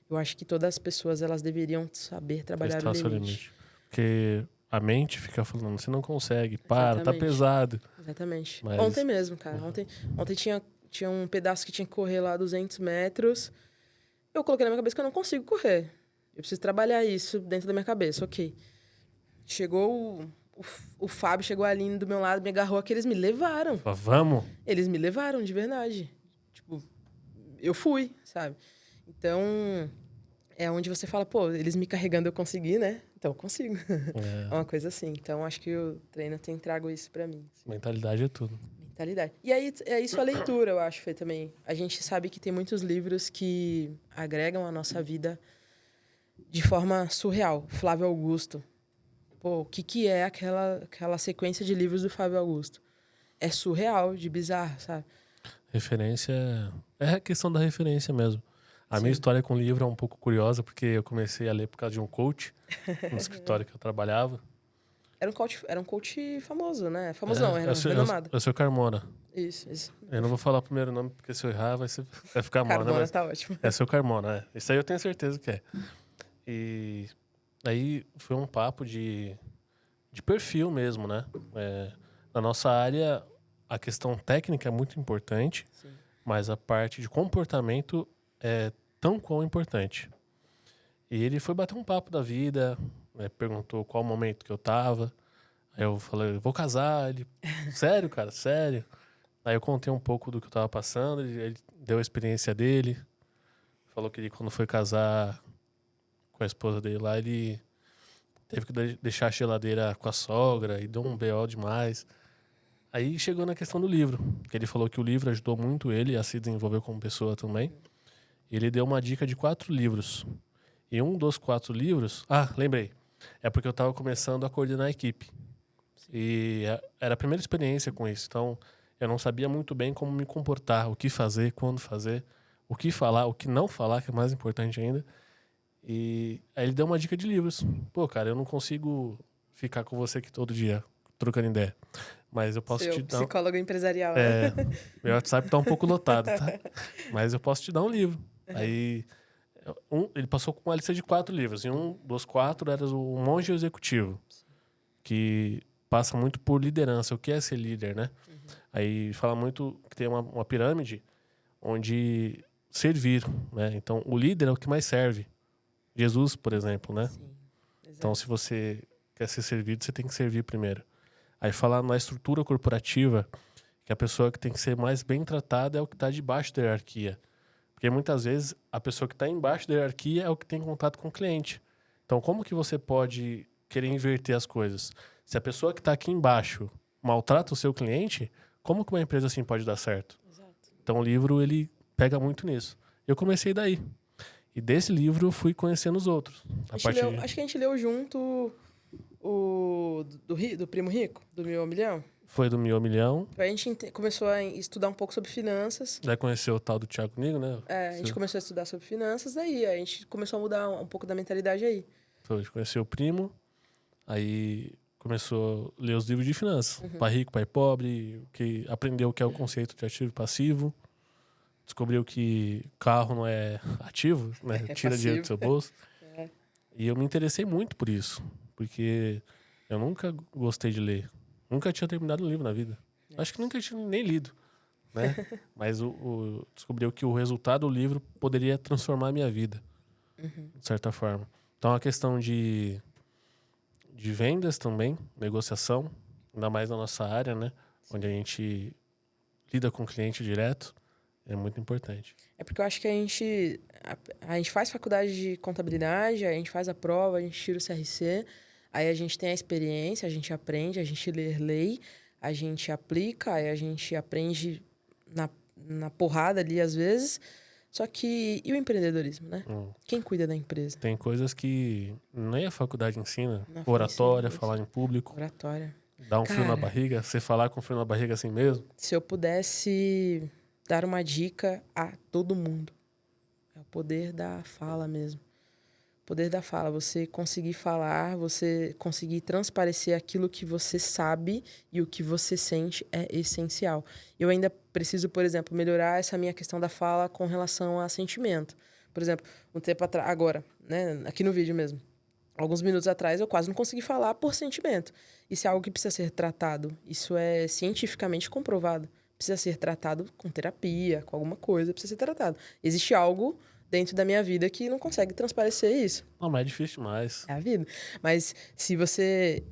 B: Eu acho que todas as pessoas, elas deveriam saber trabalhar
A: Testar
B: o
A: seu
B: limite.
A: Porque a mente fica falando, você não consegue, para, tá
B: Exatamente.
A: pesado.
B: Exatamente.
A: Mas...
B: Ontem mesmo, cara. Ontem tinha um pedaço que tinha que correr lá 200 metros. Eu coloquei na minha cabeça que eu não consigo correr. Eu preciso trabalhar isso dentro da minha cabeça, ok. Chegou o Fábio, chegou ali do meu lado, me agarrou aqui, eles me levaram.
A: Vamos?
B: Eles me levaram, de verdade. Tipo, eu fui, sabe? Então, é onde você fala, pô, eles me carregando eu consegui, né? Então, eu consigo. É uma coisa assim. Então, acho que o treino tem trago isso pra mim. Assim.
A: Mentalidade é tudo.
B: Mentalidade. E aí, é isso a leitura, eu acho, Fê, também. A gente sabe que tem muitos livros que agregam a nossa vida de forma surreal. Flávio Augusto. Pô, o que é aquela sequência de livros do Flávio Augusto? É surreal, de bizarro, sabe?
A: Referência... É a questão da referência mesmo. A minha história com o livro é um pouco curiosa, porque eu comecei a ler por causa de um coach no escritório que eu trabalhava.
B: Era um coach famoso, né? Famoso não, era renomado.
A: É o seu Carmona.
B: Isso.
A: Eu não vou falar o primeiro nome, porque se eu errar vai ficar mal, né?
B: Carmona
A: Mas
B: tá ótimo.
A: é seu Carmona, é. Isso aí eu tenho certeza que é. E aí foi um papo de perfil mesmo, né? Na nossa área, a questão técnica é muito importante,
B: Sim.
A: mas a parte de comportamento é tão quão importante. E ele foi bater um papo da vida, né? Perguntou qual momento que eu tava. Aí eu falei, vou casar. Ele, sério, cara, sério. Aí eu contei um pouco do que eu tava passando, ele deu a experiência dele. Falou que ele, quando foi casar com a esposa dele lá, ele teve que deixar a geladeira com a sogra e deu um BO demais. Aí chegou na questão do livro, que ele falou que o livro ajudou muito ele a se desenvolver como pessoa também. E ele deu uma dica de 4 livros. E um dos 4 livros... Ah, lembrei. É porque eu tava começando a coordenar a equipe. E era a primeira experiência com isso. Então, eu não sabia muito bem como me comportar, o que fazer, quando fazer, o que falar, o que não falar, que é mais importante ainda. E aí ele deu uma dica de livros. Pô, cara, eu não consigo ficar com você aqui todo dia, trocando ideia. Mas eu posso te dar...
B: psicólogo empresarial, né?
A: Meu WhatsApp tá um pouco lotado, tá? Mas eu posso te dar um livro. Aí... ele passou com uma lista de 4 livros. E um dos 4 era o Monge Executivo. Que passa muito por liderança. O que é ser líder, né? Uhum. Aí fala muito que tem uma pirâmide onde servir, né? Então, o líder é o que mais serve. Jesus, por exemplo, né?
B: Sim,
A: então, se você quer ser servido, você tem que servir primeiro. Aí fala na estrutura corporativa, que a pessoa que tem que ser mais bem tratada é o que está debaixo da hierarquia. Porque muitas vezes a pessoa que está embaixo da hierarquia é o que tem contato com o cliente. Então, como que você pode querer inverter as coisas? Se a pessoa que está aqui embaixo maltrata o seu cliente, como que uma empresa assim pode dar certo?
B: Exato.
A: Então, o livro, ele pega muito nisso. Eu comecei daí. E desse livro eu fui conhecendo os outros.
B: Acho que a gente leu junto o do Primo Rico, do Mil ao Milhão.
A: Foi do Mil ao Milhão.
B: A gente começou a estudar um pouco sobre finanças.
A: Daí conheceu o tal do Thiago Nigro, né?
B: A gente começou a estudar sobre finanças, daí a gente começou a mudar um pouco da mentalidade aí.
A: Foi, a gente conheceu o Primo, aí começou a ler os livros de finanças. Pai Rico, Pai Pobre, que aprendeu o que é o conceito de ativo e passivo. Descobriu que carro não é ativo, né? Tira dinheiro do seu bolso. E eu me interessei muito por isso, porque eu nunca gostei de ler. Nunca tinha terminado um livro na vida. Acho que nunca tinha nem lido, né? Mas descobriu que o resultado do livro poderia transformar a minha vida, de certa forma. Então, a questão de vendas também, negociação, ainda mais na nossa área, né? Onde a gente lida com o cliente direto, é muito importante.
B: É porque eu acho que a gente faz faculdade de contabilidade, a gente faz a prova, a gente tira o CRC, aí a gente tem a experiência, a gente aprende, a gente lê lei, a gente aplica, aí a gente aprende na porrada ali às vezes. Só que, e o empreendedorismo, né? Quem cuida da empresa?
A: Tem coisas que nem a faculdade ensina.
B: Na
A: Oratória,
B: ensina,
A: falar em público.
B: Oratória.
A: Dar um frio na barriga. Você falar com frio na barriga assim mesmo.
B: Se eu pudesse dar uma dica a todo mundo, é o poder da fala mesmo. O poder da fala. Você conseguir falar, você conseguir transparecer aquilo que você sabe e o que você sente é essencial. Eu ainda preciso, por exemplo, melhorar essa minha questão da fala com relação a sentimento. Por exemplo, um tempo atrás, agora, né, aqui no vídeo mesmo, alguns minutos atrás eu quase não consegui falar por sentimento. Isso é algo que precisa ser tratado. Isso é cientificamente comprovado. Precisa ser tratado com terapia, com alguma coisa, precisa ser tratado. Existe algo dentro da minha vida que não consegue transparecer isso.
A: Não, mas é difícil demais.
B: É a vida. Mas se você...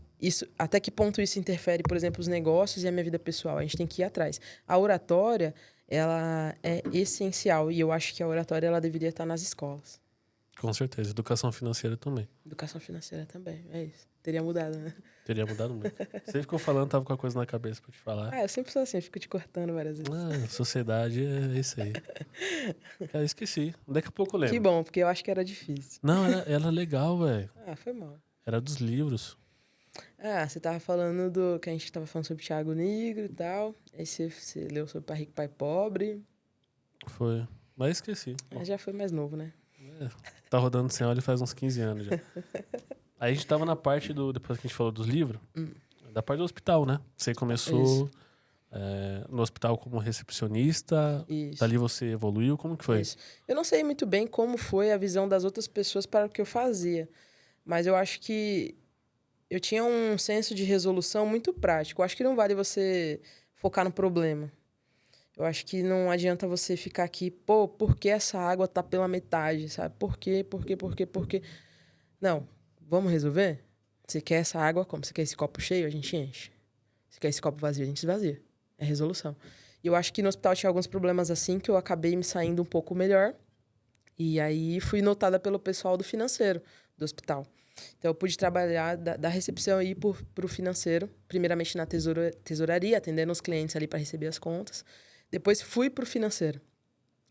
B: até que ponto isso interfere, por exemplo, os negócios e a minha vida pessoal? A gente tem que ir atrás. A oratória, ela é essencial. E eu acho que a oratória ela deveria estar nas escolas.
A: Com certeza. Educação financeira também.
B: Educação financeira também, é isso. Teria mudado, né?
A: Teria mudado muito. Você ficou falando, tava com a coisa na cabeça pra te falar.
B: Eu sempre sou assim, fico te cortando várias vezes.
A: Sociedade é isso aí. Cara, esqueci. Daqui a pouco eu lembro.
B: Que bom, porque eu acho que era difícil.
A: Não, era legal, velho.
B: Foi mal.
A: Era dos livros.
B: Você tava falando que a gente tava falando sobre Thiago Nigro e tal. Aí você leu sobre Pai Rico, Pai Pobre.
A: Foi. Mas esqueci.
B: Já foi mais novo, né?
A: Tá rodando sem óleo faz uns 15 anos já. Aí a gente tava na parte depois que a gente falou dos livros, da parte do hospital, né? Você começou no hospital como recepcionista.
B: Isso.
A: Dali você evoluiu, como que foi?
B: Isso. Eu não sei muito bem como foi a visão das outras pessoas para o que eu fazia. Mas eu acho que eu tinha um senso de resolução muito prático. Eu acho que não vale você focar no problema. Eu acho que não adianta você ficar aqui, por que essa água tá pela metade, sabe? Por quê? Não, vamos resolver? Você quer essa água como? Você quer esse copo cheio? A gente enche. Você quer esse copo vazio? A gente esvazia. É resolução. E eu acho que no hospital tinha alguns problemas assim que eu acabei me saindo um pouco melhor. E aí fui notada pelo pessoal do financeiro do hospital. Então eu pude trabalhar da recepção e ir pro financeiro. Primeiramente na tesouraria, atendendo os clientes ali para receber as contas. Depois fui pro financeiro,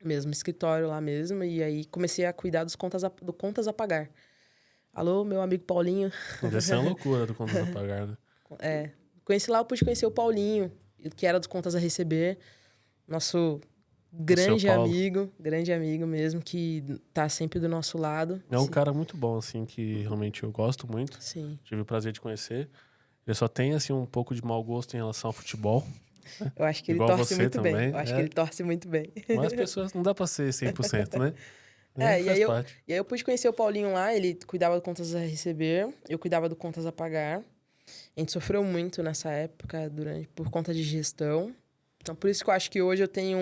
B: mesmo, escritório lá mesmo, e aí comecei a cuidar do contas a pagar. Alô, meu amigo Paulinho.
A: Deve ser uma loucura do contas a pagar, né?
B: Conheci lá, eu pude conhecer o Paulinho, que era dos contas a receber, nosso grande amigo mesmo, que tá sempre do nosso lado.
A: É um cara muito bom, assim, que realmente eu gosto muito.
B: Sim.
A: Tive o prazer de conhecer. Ele só tem, assim, um pouco de mau gosto em relação ao futebol.
B: Eu acho que ele
A: Igual
B: torce
A: você
B: muito
A: também,
B: bem. Eu acho que ele torce muito bem.
A: Mas as pessoas não dá pra ser 100%, né?
B: E aí eu pude conhecer o Paulinho lá, ele cuidava do contas a receber, eu cuidava do contas a pagar. A gente sofreu muito nessa época por conta de gestão. Então, por isso que eu acho que hoje eu tenho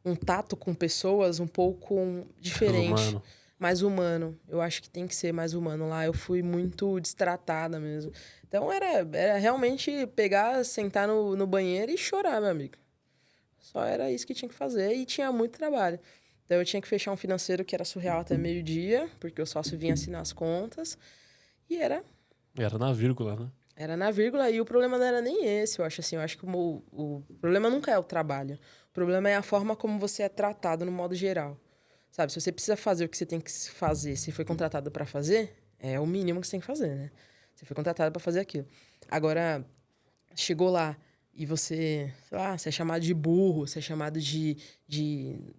B: um tato com pessoas um pouco diferente. mais humano. Eu acho que tem que ser mais humano lá. Eu fui muito destratada mesmo. Então, era realmente pegar, sentar no banheiro e chorar, meu amigo. Só era isso que tinha que fazer e tinha muito trabalho. Então, eu tinha que fechar um financeiro que era surreal até meio-dia, porque o sócio vinha assinar as contas. E
A: Era na vírgula, né?
B: era na vírgula. E o problema não era nem esse, eu acho assim. Eu acho que o problema nunca é o trabalho. O problema é a forma como você é tratado no modo geral. Sabe, se você precisa fazer o que você tem que fazer, se foi contratado para fazer, é o mínimo que você tem que fazer, né? Você foi contratado para fazer aquilo. Agora, chegou lá e você, sei lá, você é chamado de burro, você é chamado de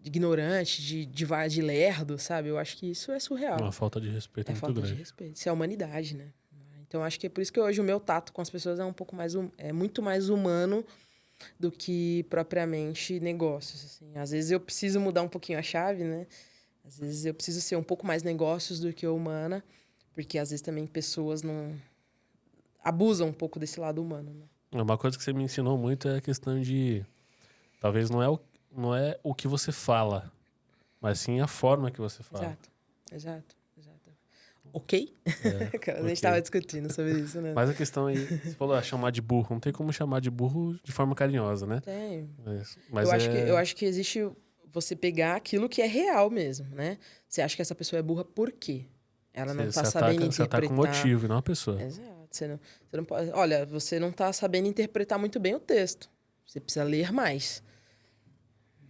B: ignorante, de lerdo, sabe? Eu acho que isso é surreal.
A: Uma falta de respeito
B: É
A: muito
B: falta de
A: grande.
B: respeito. Isso é humanidade, né? Então, acho que é por isso que hoje o meu tato com as pessoas é um pouco mais... é muito mais humano do que propriamente negócios, assim. Às vezes eu preciso mudar um pouquinho a chave, né? Às vezes eu preciso ser um pouco mais negócios do que humana, porque às vezes também pessoas não... abusam um pouco desse lado humano, né?
A: Uma coisa que você me ensinou muito é a questão de... Talvez não é o que você fala, mas sim a forma que você fala.
B: Exato. Ok? A gente tava discutindo sobre isso, né?
A: Mas a questão aí, você falou, chamar de burro. Não tem como chamar de burro de forma carinhosa, né?
B: Tem.
A: Mas
B: eu acho que existe você pegar aquilo que é real mesmo, né? Você acha que essa pessoa é burra por quê? Ela não tá sabendo interpretar.
A: Você ataca o motivo, e não a pessoa.
B: Exato. Você não pode... Olha, você não tá sabendo interpretar muito bem o texto. Você precisa ler mais.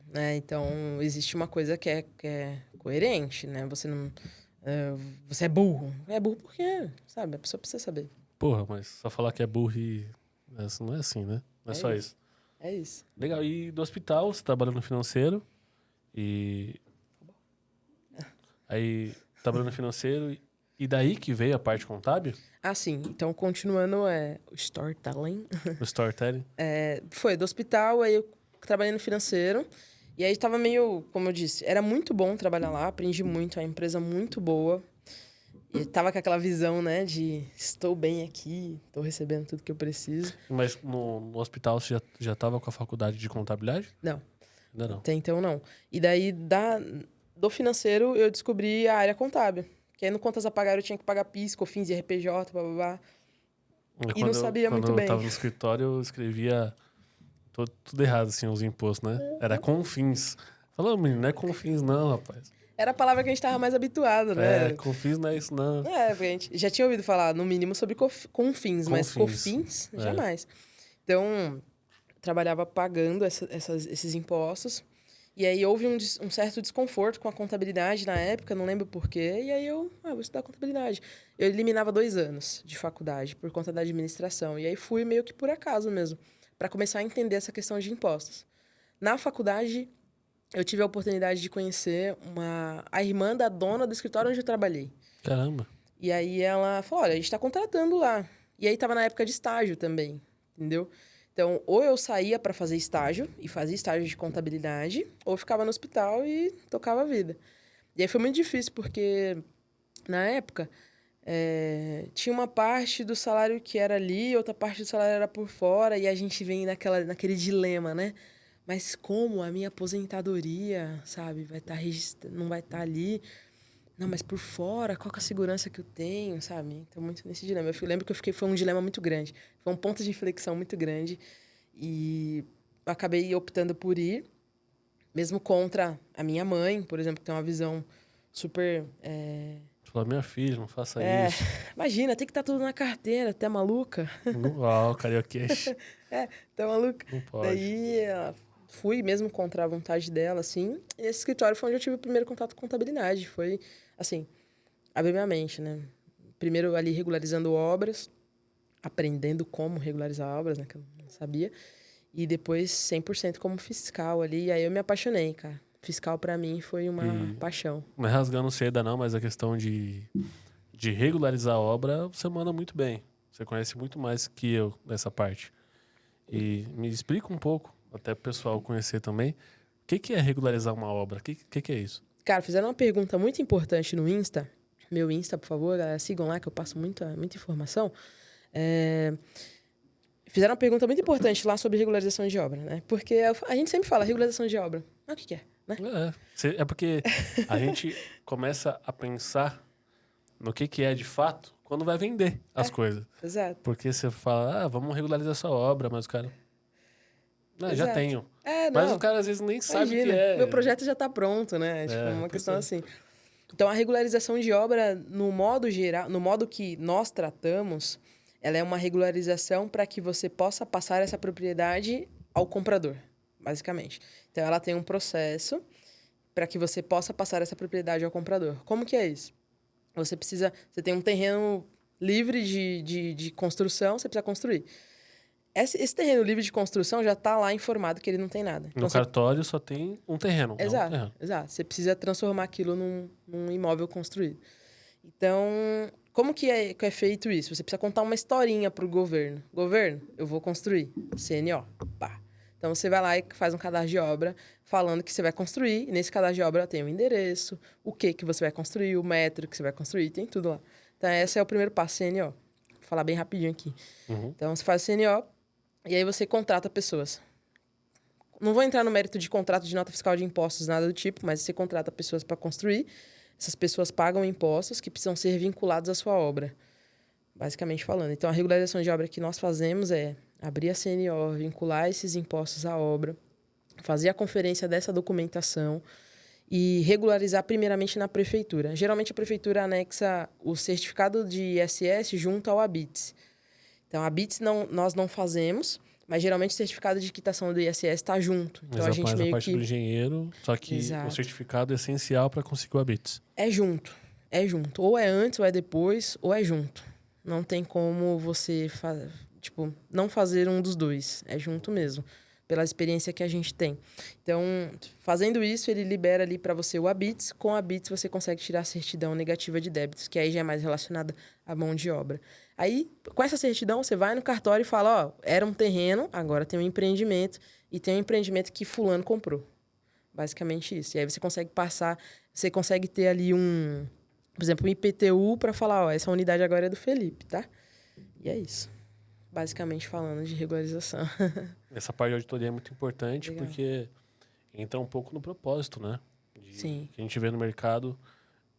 B: Né? Então, existe uma coisa que é coerente, né? Você não... você é burro. É burro por quê? Sabe? A pessoa precisa saber.
A: Porra, mas só falar que é burro e... Não é assim, né? Não é só isso.
B: É isso.
A: Legal. E do hospital, você trabalhou no financeiro e... Aí, trabalhou no financeiro e daí que veio a parte contábil?
B: Ah, sim. Então, continuando, o storytelling.
A: O storytelling?
B: Foi do hospital, aí eu trabalhei no financeiro. E aí tava meio, como eu disse, era muito bom trabalhar lá, aprendi muito, é uma empresa muito boa. E tava com aquela visão, né, de estou bem aqui, estou recebendo tudo que eu preciso.
A: Mas no hospital você já tava com a faculdade de contabilidade?
B: Não.
A: Ainda não.
B: Até então, não. E daí, do financeiro, eu descobri a área contábil. Que aí no Contas a Pagar eu tinha que pagar PIS, COFINS, RPJ, blá. E não sabia muito bem.
A: Quando eu tava no escritório, eu escrevia tudo errado, assim, os impostos, né? Era Confins. Falou, menino, não é Confins não, rapaz.
B: Era a palavra que a gente tava mais habituado, né?
A: Confins não é isso não.
B: Porque a gente já tinha ouvido falar, no mínimo, sobre confins, mas COFINS, jamais. Então, trabalhava pagando esses impostos. E aí houve um certo desconforto com a contabilidade na época, não lembro porquê. E aí eu vou estudar contabilidade. Eu eliminava 2 anos de faculdade por conta da administração. E aí fui meio que por acaso mesmo, para começar a entender essa questão de impostos. Na faculdade, eu tive a oportunidade de conhecer a irmã da dona do escritório onde eu trabalhei.
A: Caramba.
B: E aí ela falou, olha, a gente está contratando lá. E aí estava na época de estágio também, entendeu? Então, ou eu saía para fazer estágio, e fazia estágio de contabilidade, ou ficava no hospital e tocava a vida. E aí foi muito difícil, porque na época tinha uma parte do salário que era ali, outra parte do salário era por fora, e a gente vem naquele dilema, né? Mas como a minha aposentadoria, sabe, vai estar não vai estar ali? Não, mas por fora, qual que é a segurança que eu tenho, sabe? Então, muito nesse dilema. Eu lembro que foi um dilema muito grande. Foi um ponto de inflexão muito grande. E eu acabei optando por ir, mesmo contra a minha mãe, por exemplo, que tem uma visão super...
A: Falou, minha filha, não faça isso.
B: Imagina, tem que estar tudo na carteira, até maluca.
A: Uau, carioquês.
B: Tá maluca.
A: Não pode.
B: Daí, fui mesmo contra a vontade dela, assim. E esse escritório foi onde eu tive o primeiro contato com contabilidade. Foi, assim, abrir minha mente, né? Primeiro ali regularizando obras, aprendendo como regularizar obras, né? Que eu não sabia. E depois 100% como fiscal ali. E aí eu me apaixonei, cara. Fiscal pra mim foi uma paixão.
A: Não é rasgando seda não, mas a questão de regularizar a obra, você manda muito bem. Você conhece muito mais que eu nessa parte. E me explica um pouco, até pro pessoal conhecer também, o que é regularizar uma obra? O que é isso?
B: Cara, fizeram uma pergunta muito importante no Insta. Meu Insta, por favor, galera, sigam lá que eu passo muita informação. Fizeram uma pergunta muito importante lá sobre regularização de obra, né? Porque a gente sempre fala regularização de obra. Mas o que é? né?
A: É porque a gente começa a pensar no que é de fato quando vai vender as coisas.
B: Exato.
A: Porque você fala, vamos regularizar sua obra, mas o cara... Não, já
B: Exato.
A: tenho. Mas o
B: Não.
A: cara às vezes nem sabe o que
B: Imagina, meu
A: é.
B: projeto já está pronto, né? Tipo, uma
A: Pois
B: questão
A: é.
B: assim. Então, a regularização de obra, no modo geral, no modo que nós tratamos, ela é uma regularização para que você possa passar essa propriedade ao comprador, basicamente. Então, ela tem um processo para que você possa passar essa propriedade ao comprador. Como que é isso? Você tem um terreno livre de construção, você precisa construir. Esse terreno livre de construção já está lá informado que ele não tem nada. Então,
A: No cartório só tem um terreno. É um
B: Exato,
A: terreno.
B: exato. Você precisa transformar aquilo num imóvel construído. Então, como que é feito isso? Você precisa contar uma historinha para o governo. Governo, eu vou construir. CNO. Pá. Então, você vai lá e faz um cadastro de obra falando que você vai construir. E nesse cadastro de obra tem o endereço, o que você vai construir, o metro que você vai construir, tem tudo lá. Então, esse é o primeiro passo, CNO. Vou falar bem rapidinho aqui.
A: Uhum.
B: Então, você faz o CNO e aí você contrata pessoas. Não vou entrar no mérito de contrato de nota fiscal de impostos, nada do tipo, mas você contrata pessoas para construir. Essas pessoas pagam impostos que precisam ser vinculados à sua obra, basicamente falando. Então, a regularização de obra que nós fazemos é abrir a CNO, vincular esses impostos à obra, fazer a conferência dessa documentação e regularizar primeiramente na prefeitura. Geralmente, a prefeitura anexa o certificado de ISS junto ao ABITS. Então, a ABITS nós não fazemos, mas geralmente o certificado de quitação do ISS está junto. Então, a gente
A: Mais a
B: meio
A: parte
B: que...
A: do engenheiro, só que
B: Exato.
A: o certificado é essencial para conseguir o ABITS.
B: É junto. É junto. Ou é antes, ou é depois, ou é junto. Não tem como você não fazer um dos dois. É junto mesmo. Pela experiência que a gente tem. Então, fazendo isso, ele libera ali para você o ABITS. Com o ABITS, você consegue tirar a certidão negativa de débitos, que aí já é mais relacionada à mão de obra. Aí, com essa certidão, você vai no cartório e fala, era um terreno, agora tem um empreendimento, e tem um empreendimento que fulano comprou. Basicamente isso. E aí você consegue você consegue ter ali por exemplo, um IPTU para falar, essa unidade agora é do Felipe, tá? E é isso. Basicamente falando de regularização.
A: Essa parte de auditoria é muito importante.
B: Legal.
A: Porque entra um pouco no propósito, né?
B: Sim.
A: Que a gente vê no mercado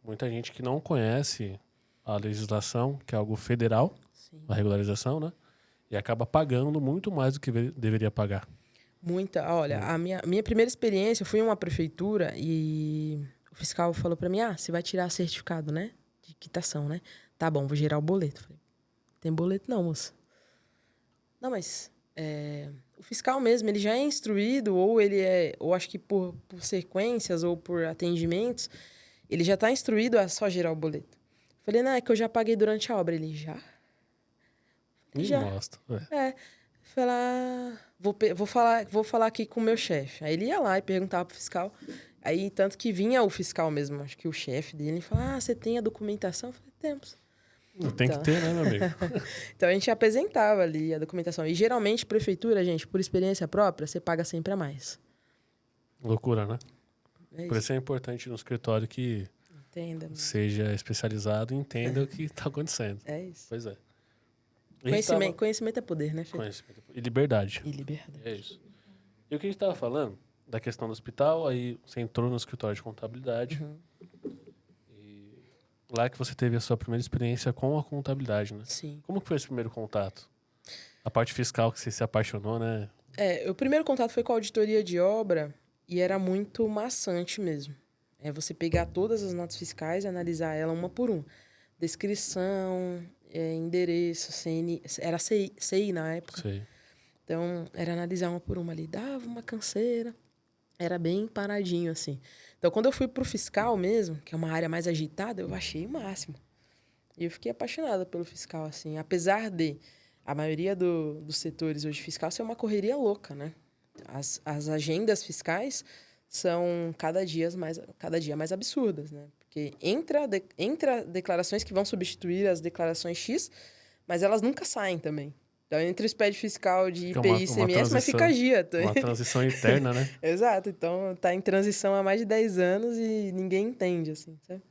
A: muita gente que não conhece a legislação, que é algo federal,
B: Sim.
A: a regularização, né? E acaba pagando muito mais do que deveria pagar.
B: Muita. Olha, a minha primeira experiência, eu fui em uma prefeitura e o fiscal falou para mim, você vai tirar certificado, né? De quitação, né? Tá bom, vou gerar o boleto. Falei, tem boleto não, moça. Não, mas o fiscal mesmo, ele já é instruído, ou acho que por sequências ou por atendimentos, ele já está instruído a só gerar o boleto. Falei, não, é que eu já paguei durante a obra. Ele, já?
A: Já. Mostra.
B: Falei, vou falar aqui com o meu chefe. Aí ele ia lá e perguntava pro fiscal. Aí, tanto que vinha o fiscal mesmo, acho que o chefe dele, e falava, você tem a documentação? Eu falei, temos.
A: Tem que ter, né, meu amigo?
B: Então, a gente apresentava ali a documentação. E, geralmente, prefeitura, gente, por experiência própria, você paga sempre a mais.
A: Loucura, né? Por isso é importante no escritório que seja especializado e entenda o que está acontecendo.
B: É isso.
A: Pois é.
B: Conhecimento é poder, né, Felipe?
A: Conhecimento e liberdade.
B: E liberdade.
A: É isso. E o que a gente estava falando da questão do hospital, aí você entrou no escritório de contabilidade.
B: Uhum.
A: E lá que você teve a sua primeira experiência com a contabilidade, né?
B: Sim.
A: Como que foi esse primeiro contato? A parte fiscal que você se apaixonou, né?
B: O primeiro contato foi com a auditoria de obra e era muito maçante mesmo. É você pegar todas as notas fiscais e analisar ela uma por uma. Descrição, endereço, CN, era CI na época.
A: Sei.
B: Então, era analisar uma por uma ali. Dava uma canseira. Era bem paradinho, assim. Então, quando eu fui pro fiscal mesmo, que é uma área mais agitada, eu achei o máximo. E eu fiquei apaixonada pelo fiscal, assim. Apesar de a maioria dos setores hoje fiscal ser uma correria louca, né? As agendas fiscais são cada dia mais absurdas, né? Porque entra declarações que vão substituir as declarações X, mas elas nunca saem também. Então, entre o SPED fiscal de IPI e ICMS, mas fica agia.
A: Uma transição eterna, né?
B: Exato. Então, tá em transição há mais de 10 anos e ninguém entende, assim, sabe?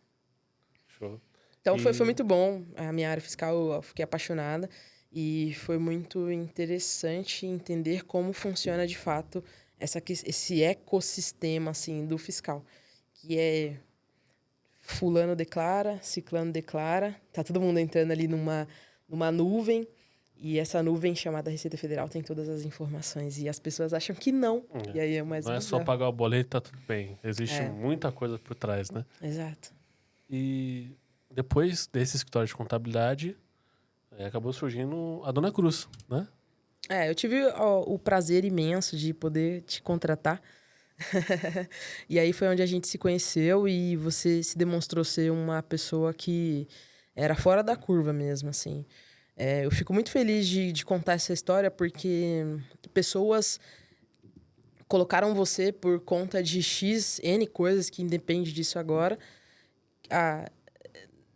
A: Show.
B: Então, foi muito bom. A minha área fiscal, eu fiquei apaixonada. E foi muito interessante entender como funciona, de fato, esse ecossistema, assim, do fiscal. Que é fulano declara, ciclano declara, tá todo mundo entrando ali numa nuvem, e essa nuvem chamada Receita Federal tem todas as informações, e as pessoas acham que não, e aí é o mais
A: Não é só
B: bizarro.
A: pagar o boleto e tá tudo bem. Existe
B: É.
A: muita coisa por trás, né?
B: Exato.
A: E depois desse escritório de contabilidade, acabou surgindo a Dona Cruz, né?
B: Eu tive o prazer imenso de poder te contratar. E aí foi onde a gente se conheceu e você se demonstrou ser uma pessoa que era fora da curva mesmo, assim. Eu fico muito feliz de contar essa história porque pessoas colocaram você por conta de X, N coisas que independe disso agora.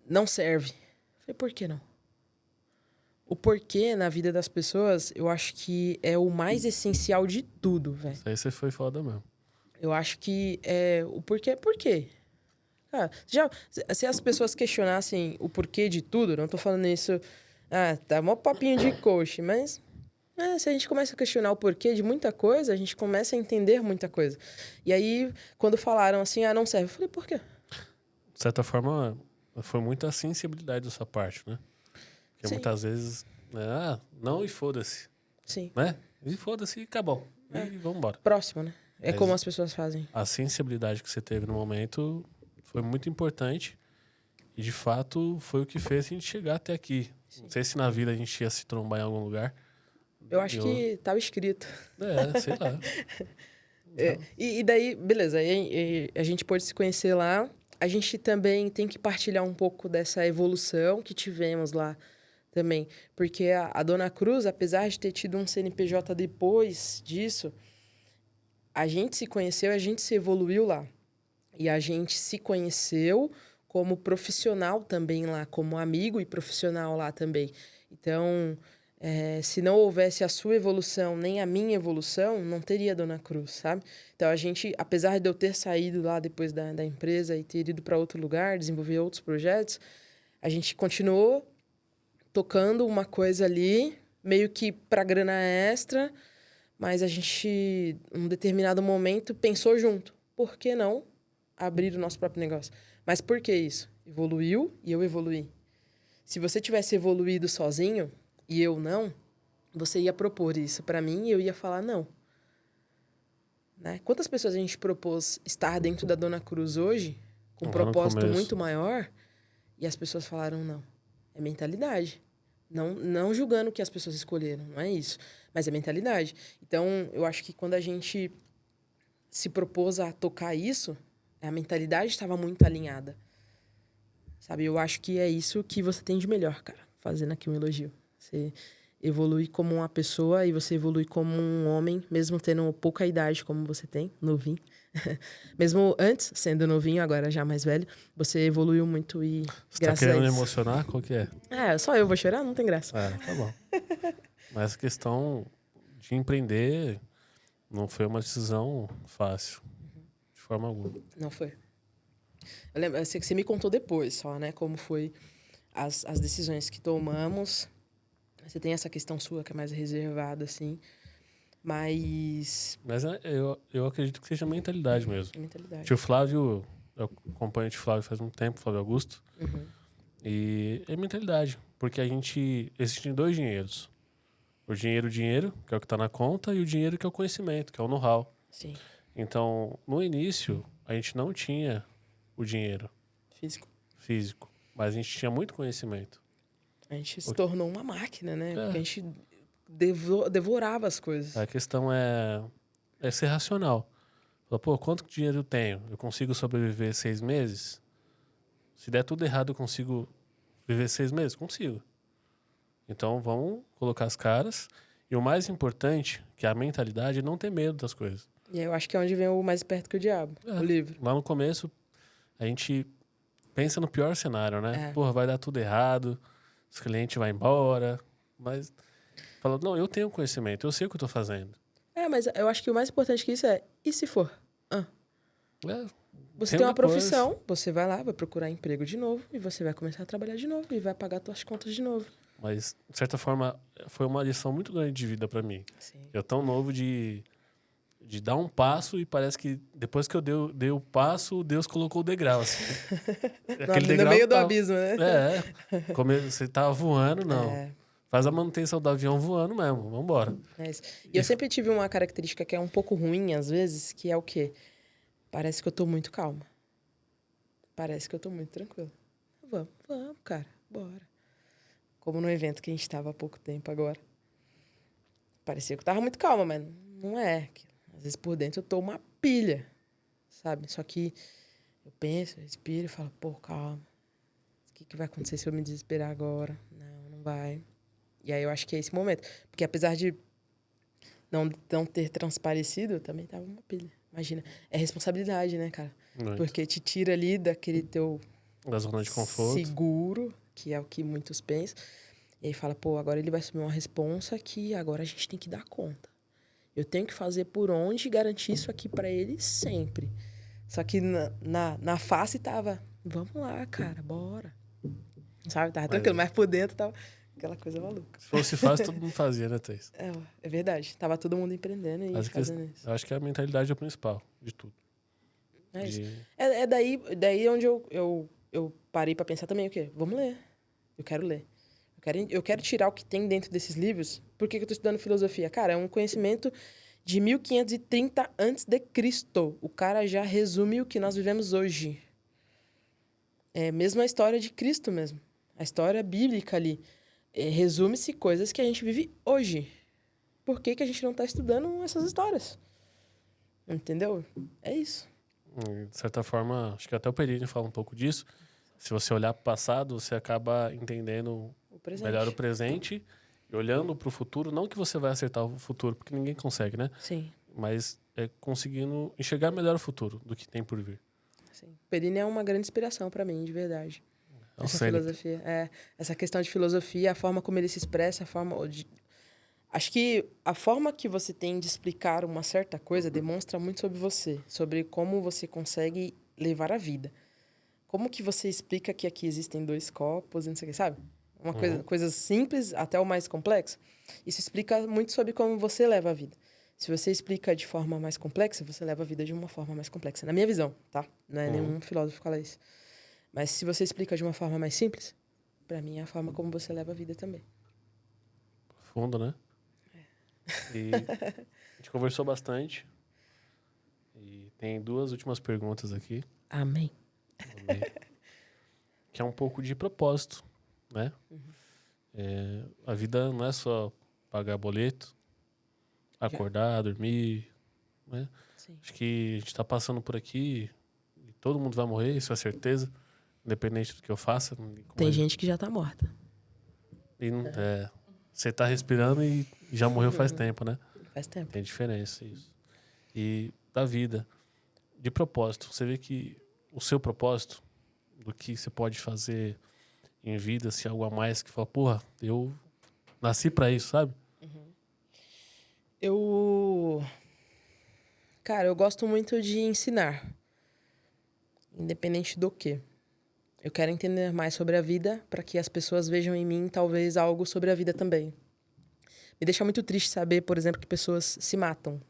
B: Não serve. Eu falei, por que não? O porquê na vida das pessoas, eu acho que é o mais essencial de tudo, velho.
A: Isso aí você foi foda mesmo.
B: Eu acho que o porquê, por quê? Cara, se as pessoas questionassem o porquê de tudo, não tô falando isso, tá mó papinho de coach, mas se a gente começa a questionar o porquê de muita coisa, a gente começa a entender muita coisa. E aí, quando falaram assim, não serve, eu falei, por quê?
A: De certa forma, foi muita sensibilidade da sua parte, né? Porque
B: Sim.
A: muitas vezes, não e foda-se,
B: Sim.
A: né? E foda-se e acabou. E vamos embora.
B: Próximo, né? É como as pessoas fazem.
A: A sensibilidade que você teve no momento foi muito importante e, de fato, foi o que fez a gente chegar até aqui. Sim. Não sei se na vida a gente ia se trombar em algum lugar.
B: Eu acho que tava escrito.
A: Sei lá.
B: E daí, beleza, a gente pôde se conhecer lá. A gente também tem que partilhar um pouco dessa evolução que tivemos lá também. Porque a Dona Cruz, apesar de ter tido um CNPJ depois disso, a gente se conheceu, a gente se evoluiu lá. E a gente se conheceu como profissional também lá, como amigo e profissional lá também. Então, se não houvesse a sua evolução, nem a minha evolução, não teria Dona Cruz, sabe? Então, a gente, apesar de eu ter saído lá depois da empresa e ter ido para outro lugar, desenvolver outros projetos, a gente continuou tocando uma coisa ali, meio que para grana extra, mas a gente, em um determinado momento, pensou junto. Por que não abrir o nosso próprio negócio? Mas por que isso? Evoluiu e eu evoluí. Se você tivesse evoluído sozinho e eu não, você ia propor isso para mim e eu ia falar não. Né? Quantas pessoas a gente propôs estar dentro da Dona Cruz hoje, com um propósito muito maior, e as pessoas falaram não? É mentalidade. Não julgando o que as pessoas escolheram, não é isso. Mas é mentalidade. Então, eu acho que quando a gente se propôs a tocar isso, a mentalidade estava muito alinhada. Sabe? Eu acho que é isso que você tem de melhor, cara. Fazendo aqui um elogio. Você evolui como uma pessoa e você evolui como um homem, mesmo tendo pouca idade como você tem, novinho. Mesmo antes, sendo novinho, agora já mais velho, você evoluiu muito e
A: você
B: graças
A: tá querendo
B: a isso.
A: Me emocionar? Qual que é?
B: Só eu vou chorar? Não tem graça.
A: Tá bom. Mas a questão de empreender não foi uma decisão fácil. De forma alguma.
B: Não foi. Eu lembro, eu sei que você me contou depois só, né? Como foi as decisões que tomamos. Você tem essa questão sua que é mais reservada, assim. Mas
A: eu acredito que seja mentalidade mesmo.
B: mentalidade.
A: Tio Flávio, eu acompanho o tio Flávio faz um tempo, Flávio Augusto.
B: Uhum.
A: E é mentalidade. Porque existem dois dinheiros. O dinheiro, que é o que está na conta, e o dinheiro que é o conhecimento, que é o know-how.
B: Sim.
A: Então, no início, a gente não tinha o dinheiro físico, mas a gente tinha muito conhecimento.
B: A gente se tornou uma máquina, né? Porque a gente devorava as coisas.
A: A questão é ser racional. Fala, pô, quanto dinheiro eu tenho? Eu consigo sobreviver 6 meses? Se der tudo errado, eu consigo viver 6 meses? Consigo. Então, vamos colocar as caras. E o mais importante, que é a mentalidade, é não ter medo das coisas.
B: E eu acho que é onde vem o Mais Perto que o Diabo, o livro.
A: Lá no começo, a gente pensa no pior cenário, né? Porra, vai dar tudo errado, os clientes vão embora, mas fala, não, eu tenho conhecimento, eu sei o que eu tô fazendo.
B: Mas eu acho que o mais importante que isso e se for? Você tem uma profissão, você vai lá, vai procurar emprego de novo e você vai começar a trabalhar de novo e vai pagar suas contas de novo.
A: Mas, de certa forma, foi uma lição muito grande de vida para mim.
B: Sim.
A: Eu tão novo de de dar um passo e parece que depois que eu dei o passo, Deus colocou o degrau. Assim.
B: No meio do abismo, né?
A: Você tava voando, não.
B: É.
A: Faz a manutenção do avião voando mesmo, vambora.
B: É isso. E eu sempre tive uma característica que é um pouco ruim, às vezes, que é o quê? Parece que eu tô muito calma. Parece que eu tô muito tranquila. Vamos, cara, bora. Como no evento que a gente tava há pouco tempo agora. Parecia que eu tava muito calma, mas não é. Às vezes por dentro eu tô uma pilha, sabe? Só que eu penso, eu respiro e falo, pô, calma. O que vai acontecer se eu me desesperar agora? Não vai. E aí eu acho que é esse momento. Porque apesar de não ter transparecido, eu também tava uma pilha. Imagina. É responsabilidade, né, cara?
A: Muito.
B: Porque te tira ali daquele teu...
A: Da zona de conforto.
B: Seguro, que é o que muitos pensam. E aí fala, pô, agora ele vai assumir uma responsa que agora a gente tem que dar conta. Eu tenho que fazer por onde e garantir isso aqui pra ele sempre. Só que na face tava, vamos lá, cara, bora. Sabe? Tava tranquilo, mas por dentro tava aquela coisa maluca.
A: Se fosse fácil, todo mundo fazia, né, Thaís?
B: É verdade. Tava todo mundo empreendendo e fazendo isso.
A: Eu acho que a mentalidade é o principal de tudo.
B: É isso. É daí onde eu parei pra pensar também o quê? Vamos ler. Eu quero ler. Eu quero tirar o que tem dentro desses livros. Por que eu tô estudando filosofia? Cara, é um conhecimento de 1530 a.C. O cara já resume o que nós vivemos hoje. É mesmo a história de Cristo mesmo. A história bíblica ali. Resume-se coisas que a gente vive hoje. Por que a gente não tá estudando essas histórias? Entendeu? É isso.
A: De certa forma, acho que até o Perini fala um pouco disso. Se você olhar para o passado, você acaba entendendo melhor o presente e olhando para o futuro. Não que você vai acertar o futuro, porque ninguém consegue, né?
B: Sim.
A: Mas é conseguindo enxergar melhor o futuro do que tem por vir.
B: Sim. Perini é uma grande inspiração para mim, de verdade. Essa filosofia. Essa questão de filosofia, a forma como ele se expressa, a forma de... Acho que a forma que você tem de explicar uma certa coisa demonstra muito sobre você, sobre como você consegue levar a vida. Como que você explica que aqui existem 2 copos, não sei o que, sabe? Coisa simples até o mais complexo. Isso explica muito sobre como você leva a vida. Se você explica de forma mais complexa, você leva a vida de uma forma mais complexa. Na minha visão, tá? Não é nenhum filósofo que fala isso. Mas se você explica de uma forma mais simples, pra mim é a forma como você leva a vida também.
A: Fundo, né? E a gente conversou bastante. E tem 2 últimas perguntas aqui.
B: Amém.
A: Que é um pouco de propósito, né? A vida não é só pagar boleto, acordar, dormir, né?
B: Sim.
A: Acho que a gente está passando por aqui e todo mundo vai morrer, isso é certeza, independente do que eu faça.
B: Tem gente que já tá morta.
A: E você tá respirando e já morreu faz tempo, né?
B: Faz tempo.
A: Tem diferença isso. E da vida, de propósito, você vê que o seu propósito, do que você pode fazer em vida, se algo a mais que fala, porra, eu nasci pra isso, sabe?
B: Cara, eu gosto muito de ensinar. Independente do quê. Eu quero entender mais sobre a vida para que as pessoas vejam em mim, talvez, algo sobre a vida também. Me deixa muito triste saber, por exemplo, que pessoas se matam.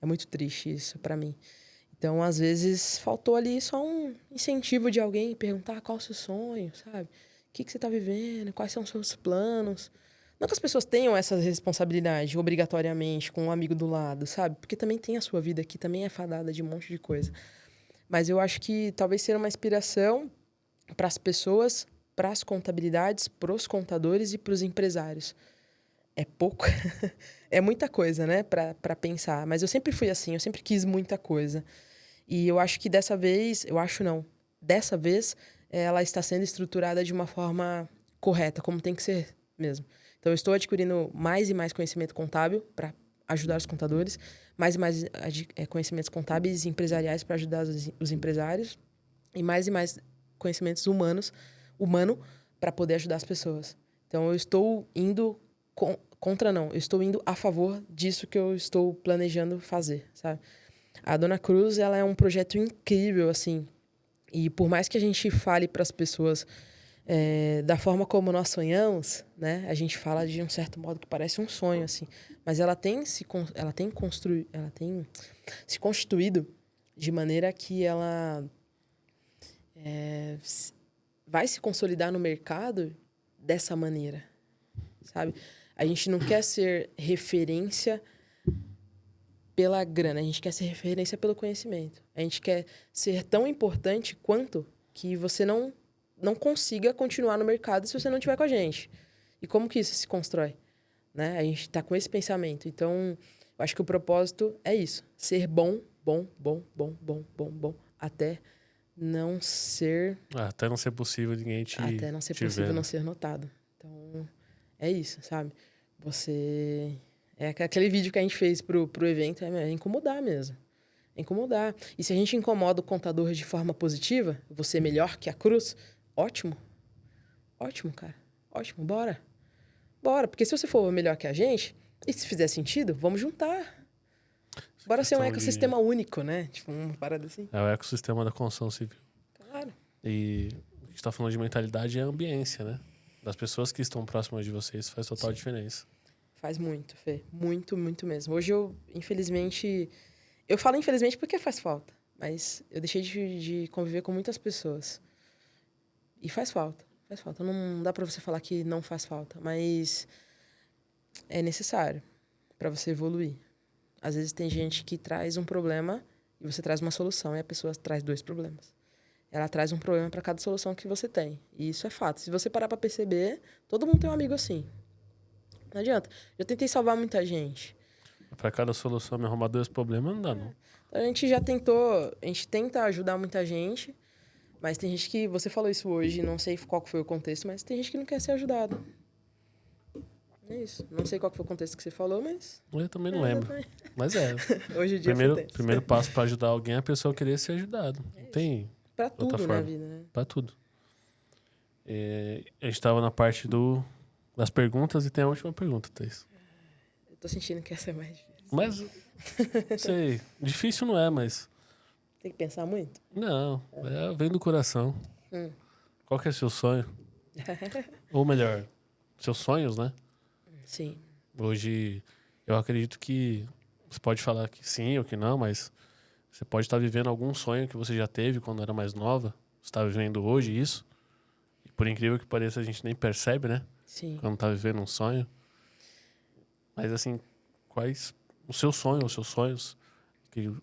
B: É muito triste isso para mim. Então, às vezes, faltou ali só um incentivo de alguém perguntar qual é o seu sonho, sabe? O que você está vivendo? Quais são os seus planos? Não que as pessoas tenham essa responsabilidade obrigatoriamente com um amigo do lado, sabe? Porque também tem a sua vida aqui, também é fadada de um monte de coisa. Mas eu acho que talvez seja uma inspiração para as pessoas, para as contabilidades, para os contadores e para os empresários. É pouco, é muita coisa, né, para pensar. Mas eu sempre fui assim, eu sempre quis muita coisa. E eu acho que dessa vez, dessa vez, ela está sendo estruturada de uma forma correta, como tem que ser mesmo. Então, eu estou adquirindo mais e mais conhecimento contábil para ajudar os contadores, mais e mais conhecimentos contábeis e empresariais para ajudar os empresários, e mais conhecimentos humano para poder ajudar as pessoas. Então, eu estou indo eu estou indo a favor disso que eu estou planejando fazer, sabe? A Dona Cruz, ela é um projeto incrível, assim, e por mais que a gente fale para as pessoas da forma como nós sonhamos, né? A gente fala de um certo modo que parece um sonho, assim. mas ela tem se constituído de maneira que ela vai se consolidar no mercado dessa maneira, sabe? A gente não quer ser referência pela grana, a gente quer ser referência pelo conhecimento. A gente quer ser tão importante quanto que você não consiga continuar no mercado se você não estiver com a gente. E como que isso se constrói? Né? A gente está com esse pensamento. Então, eu acho que o propósito é isso. Ser bom, até não ser...
A: Até não ser possível ninguém te
B: Até não ser possível
A: ver,
B: não ser notado. Então, é isso, sabe? Você... É aquele vídeo que a gente fez pro evento, é incomodar mesmo. É incomodar. E se a gente incomoda o contador de forma positiva, você é melhor que a cruz, ótimo. Ótimo, cara. Ótimo, bora. Bora, porque se você for melhor que a gente, e se fizer sentido, vamos juntar. Bora ser um ecossistema único, né? Tipo, uma parada assim.
A: É o ecossistema da construção civil.
B: Claro.
A: E a gente tá falando de mentalidade e ambiência, né? Das pessoas que estão próximas de vocês faz total diferença.
B: Faz muito, Fê. Muito, muito mesmo. Hoje eu, infelizmente... Eu falo infelizmente porque faz falta. Mas eu deixei de conviver com muitas pessoas. E faz falta. Faz falta. Não dá pra você falar que não faz falta. Mas é necessário pra você evoluir. Às vezes tem gente que traz um problema e você traz uma solução. E a pessoa traz 2 problemas. Ela traz um problema pra cada solução que você tem. E isso é fato. Se você parar pra perceber, todo mundo tem um amigo assim. Não adianta. Eu tentei salvar muita gente.
A: Para cada solução me arrumar 2 problemas, não dá, não.
B: A gente já tentou... A gente tenta ajudar muita gente, mas tem gente que... Você falou isso hoje, não sei qual foi o contexto, mas tem gente que não quer ser ajudado. É isso. Não sei qual foi o contexto que você falou, mas...
A: Eu também não lembro. Mas
B: Hoje em dia
A: primeiro passo para ajudar alguém é a pessoa querer ser ajudado. Não tem
B: pra
A: outra
B: tudo
A: forma.
B: na vida, né?
A: Pra tudo. A gente estava na parte das perguntas e tem a última pergunta, Thaís.
B: Eu tô sentindo que essa é mais difícil.
A: Mas, não sei, difícil não é, mas...
B: Tem que pensar muito?
A: Não, vem do coração. Qual que é seu sonho? Ou melhor, seus sonhos, né?
B: Sim.
A: Hoje, eu acredito que você pode falar que sim ou que não, mas você pode estar vivendo algum sonho que você já teve quando era mais nova. Você está vivendo hoje isso. E por incrível que pareça, a gente nem percebe, né?
B: Sim.
A: Quando está vivendo um sonho. Mas assim, quais o seu sonho, os seus sonhos?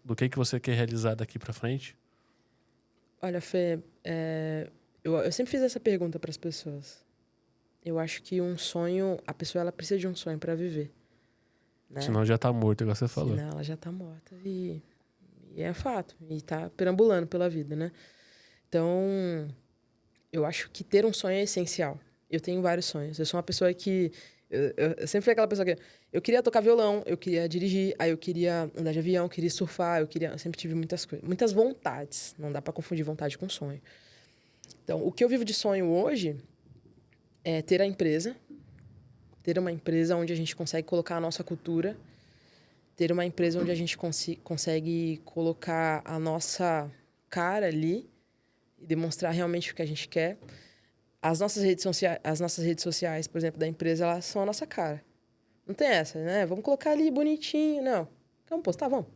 A: Do que você quer realizar daqui para frente?
B: Olha, Fê, eu sempre fiz essa pergunta para as pessoas. Eu acho que um sonho, a pessoa ela precisa de um sonho para viver. Né?
A: Senão já tá morto, igual você falou.
B: Senão ela já tá morta. E é fato. E tá perambulando pela vida, né? Então, eu acho que ter um sonho é essencial. Eu tenho vários sonhos. Eu sou uma pessoa que... Eu sempre fui aquela pessoa que... Eu queria tocar violão, eu queria dirigir, aí eu queria andar de avião, eu queria surfar, eu sempre tive muitas coisas. Muitas vontades. Não dá pra confundir vontade com sonho. Então, o que eu vivo de sonho hoje é ter a empresa. Ter uma empresa onde a gente consegue colocar a nossa cultura. Ter uma empresa onde a gente consegue colocar a nossa cara ali e demonstrar realmente o que a gente quer. As nossas redes sociais, por exemplo, da empresa, elas são a nossa cara. Não tem essa, né? Vamos colocar ali bonitinho. Não. Vamos postar? Vamos.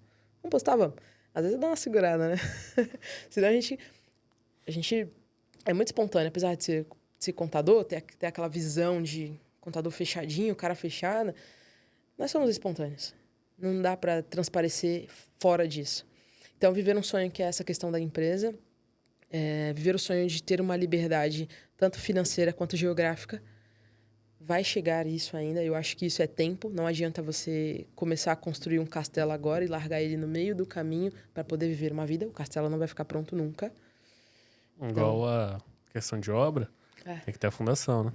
B: Vamos postar? Vamos. Às vezes dá uma segurada, né? Senão a gente é muito espontâneo. Apesar de ser contador, ter aquela visão de contador fechadinho, cara fechada. Nós somos espontâneos. Não dá para transparecer fora disso. Então, viver um sonho que é essa questão da empresa, viver o sonho de ter uma liberdade tanto financeira quanto geográfica, vai chegar isso ainda. Eu acho que isso é tempo. Não adianta você começar a construir um castelo agora e largar ele no meio do caminho para poder viver uma vida. O castelo não vai ficar pronto nunca.
A: Igual a questão de obra, tem que ter a fundação, né?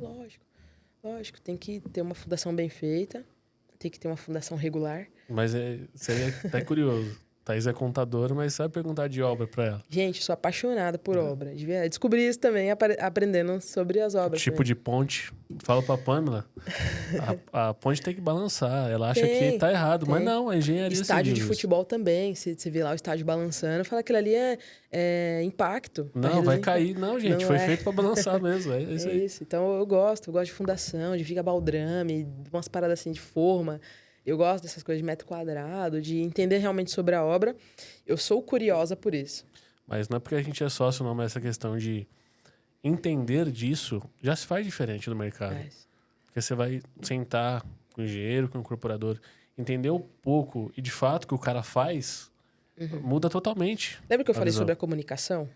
B: Lógico. Tem que ter uma fundação bem feita. Tem que ter uma fundação regular.
A: Mas seria até curioso. Thaís é contadora, mas sabe perguntar de obra pra ela.
B: Gente, sou apaixonada por obra. Descobri isso também aprendendo sobre as obras.
A: Tipo de ponte. Fala pra Pamela. A ponte tem que balançar. Ela acha que tá errado, mas não, é engenharia
B: Estádio
A: civil.
B: de futebol também. Você vê lá o estádio balançando, fala que aquilo ali é impacto.
A: Não, vai cair. Não, gente, foi feito pra balançar mesmo. É isso aí.
B: Isso. Então eu gosto de fundação, de viga baldrame, umas paradas assim de forma. Eu gosto dessas coisas de metro quadrado, de entender realmente sobre a obra. Eu sou curiosa por isso.
A: Mas não é porque a gente é sócio, não, mas essa questão de entender disso já se faz diferente no mercado.
B: Mas,
A: Porque você vai sentar com o engenheiro, com o incorporador, entender um pouco e de fato o que o cara faz, muda totalmente
B: lembra que eu
A: a
B: falei
A: visão.
B: sobre a comunicação?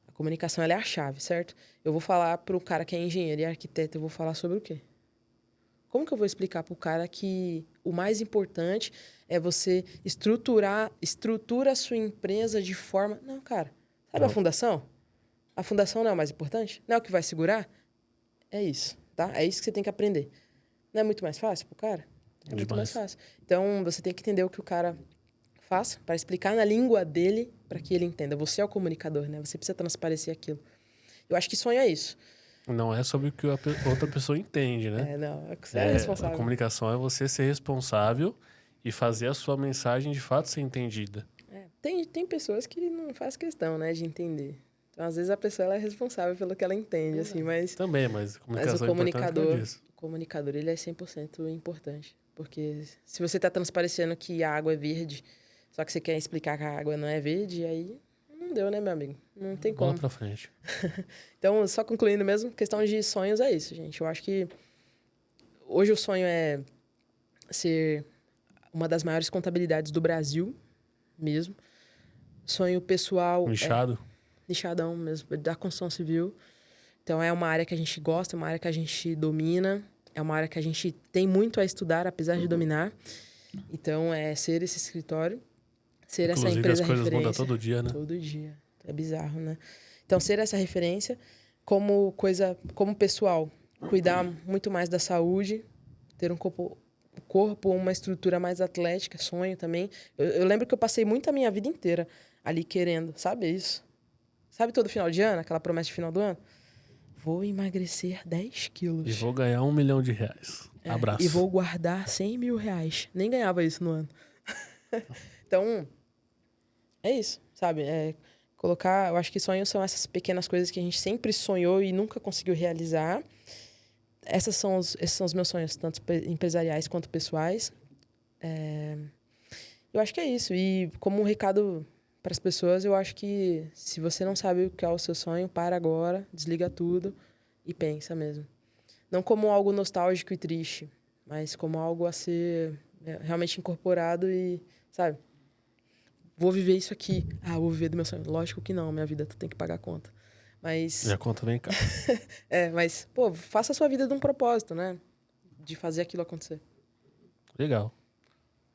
B: A comunicação ela é a chave, certo? Eu vou falar para o cara que é engenheiro e arquiteto, eu vou falar sobre o quê? Como que eu vou explicar para o cara que o mais importante é você estrutura a sua empresa de forma... Não, cara. Sabe a
A: Não.
B: fundação? A fundação não é o mais importante? Não é o que vai segurar? É isso, tá? É isso que você tem que aprender. Não é muito mais fácil pro cara? É muito mais
A: Demais.
B: fácil. Então, você tem que entender o que o cara faz para explicar na língua dele para que ele entenda. Você é o comunicador, né? Você precisa transparecer aquilo. Eu acho que sonho é isso.
A: Não é sobre o que a outra pessoa entende, né?
B: É, não. É que você é
A: A
B: responsável.
A: comunicação é você ser responsável e fazer a sua mensagem de fato ser entendida.
B: É, tem pessoas que não faz questão, né, de entender. Então, às vezes, a pessoa ela é responsável pelo que ela entende, assim, mas
A: Também, mas a
B: o
A: comunicação é importante por causa disso.
B: o comunicador, ele é 100% importante. Porque se você está transparecendo que a água é verde, só que você quer explicar que a água não é verde, aí não deu, né, meu amigo? Não tem
A: Bola
B: como.
A: pra frente.
B: Então, só concluindo mesmo, questão de sonhos é isso, gente. Eu acho que hoje o sonho é ser uma das maiores contabilidades do Brasil mesmo. Sonho pessoal
A: Nichado.
B: nichadão mesmo, da construção civil. Então, é uma área que a gente gosta, é uma área que a gente domina, é uma área que a gente tem muito a estudar, apesar de dominar. Então, é ser esse escritório, ser essa
A: Inclusive, as
B: empresa
A: coisas mudam
B: referência.
A: todo dia, né?
B: Todo dia. É bizarro, né? Então, ser essa referência como pessoal, cuidar muito mais da saúde, ter um corpo, uma estrutura mais atlética, sonho também. Eu lembro que eu passei muito a minha vida inteira ali querendo, sabe isso? Sabe todo final de ano, aquela promessa de final do ano? Vou emagrecer 10 quilos.
A: E vou ganhar R$1 milhão. Abraço.
B: E vou guardar 100 mil reais. Nem ganhava isso no ano. Então, é isso, sabe? É colocar... Eu acho que sonhos são essas pequenas coisas que a gente sempre sonhou e nunca conseguiu realizar. Esses são os meus sonhos, tanto empresariais quanto pessoais. Eu acho que é isso. E como um recado para as pessoas, eu acho que se você não sabe o que é o seu sonho, para agora, desliga tudo e pensa mesmo. Não como algo nostálgico e triste, mas como algo a ser realmente incorporado e, sabe? Vou viver isso aqui. Ah, vou viver do meu sonho. Lógico que não, minha vida, tu tem que pagar a conta. Mas...
A: E a conta vem cá.
B: mas, pô, faça a sua vida de um propósito, né? De fazer aquilo acontecer.
A: Legal.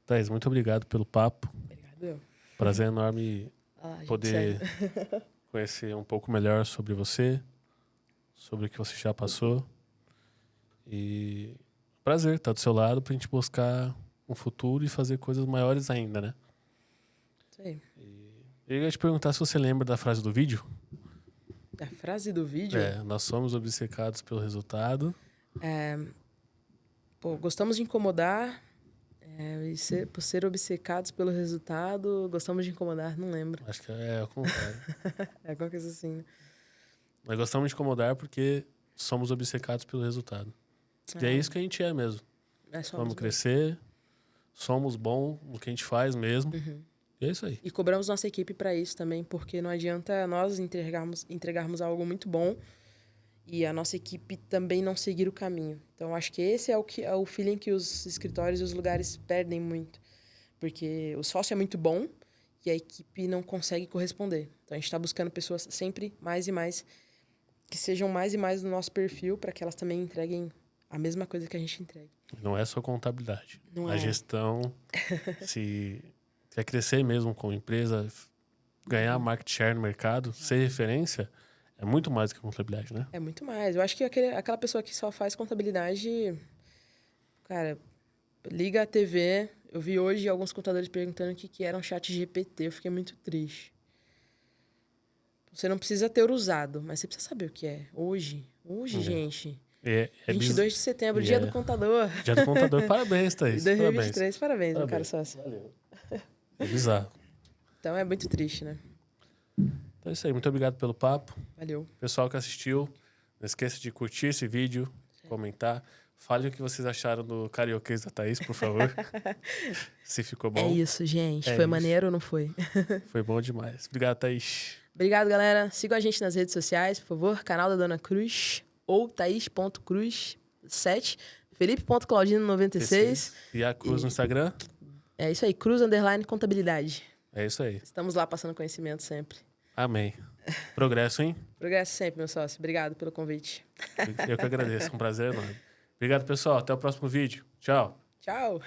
A: Thaís, muito obrigado pelo papo.
B: Obrigado.
A: Prazer enorme
B: Ah, gente,
A: poder
B: sério.
A: conhecer um pouco melhor sobre você, sobre o que você já passou. E prazer estar do seu lado pra gente buscar um futuro e fazer coisas maiores ainda, né?
B: Isso aí.
A: Eu ia te perguntar se você lembra da frase do vídeo.
B: A frase do vídeo...
A: Nós somos obcecados pelo resultado.
B: Pô, gostamos de incomodar, por ser obcecados pelo resultado, gostamos de incomodar, não lembro.
A: Acho que é o contrário.
B: É alguma coisa assim, né?
A: Nós gostamos de incomodar porque somos obcecados pelo resultado. E é isso que a gente é mesmo. Vamos crescer, somos bons no que a gente faz mesmo. E é isso aí.
B: E cobramos nossa equipe para isso também, porque não adianta nós entregarmos algo muito bom e a nossa equipe também não seguir o caminho. Então, acho que esse é o feeling que os escritórios e os lugares perdem muito. Porque o sócio é muito bom e a equipe não consegue corresponder. Então, a gente está buscando pessoas sempre mais e mais, que sejam mais e mais no nosso perfil, para que elas também entreguem a mesma coisa que a gente entrega.
A: Não é só contabilidade.
B: Não
A: a
B: é.
A: gestão, se quer crescer mesmo como empresa, ganhar market share no mercado, ser referência, é muito mais do que contabilidade, né?
B: É muito mais. Eu acho que aquela pessoa que só faz contabilidade, cara, liga a TV. Eu vi hoje alguns contadores perguntando o que era um chat GPT. Eu fiquei muito triste. Você não precisa ter usado, mas você precisa saber o que é. Hoje, gente. 22 de setembro, dia do contador.
A: Dia do contador. Parabéns, Thaís.
B: 2023, parabéns, meu cara sócio.
A: Valeu. É bizarro.
B: Então é muito triste, né?
A: Então é isso aí. Muito obrigado pelo papo.
B: Valeu.
A: Pessoal que assistiu, não esqueça de curtir esse vídeo, comentar. Fale o que vocês acharam do karaokês da Thaís, por favor. Se ficou bom.
B: É isso, gente.
A: É
B: Foi
A: isso.
B: maneiro ou não foi?
A: Foi bom demais. Obrigado, Thaís.
B: Obrigado, galera. Sigam a gente nas redes sociais, por favor. Canal da Dona Cruz ou thaís.cruz7, felipe.claudino96.
A: E a Cruz no Instagram?
B: É isso aí, Cruz_Contabilidade.
A: É isso aí.
B: Estamos lá passando conhecimento sempre.
A: Amém. Progresso, hein?
B: Progresso sempre, meu sócio. Obrigado pelo convite.
A: Eu que agradeço. Um prazer enorme. Obrigado, pessoal. Até o próximo vídeo. Tchau.
B: Tchau.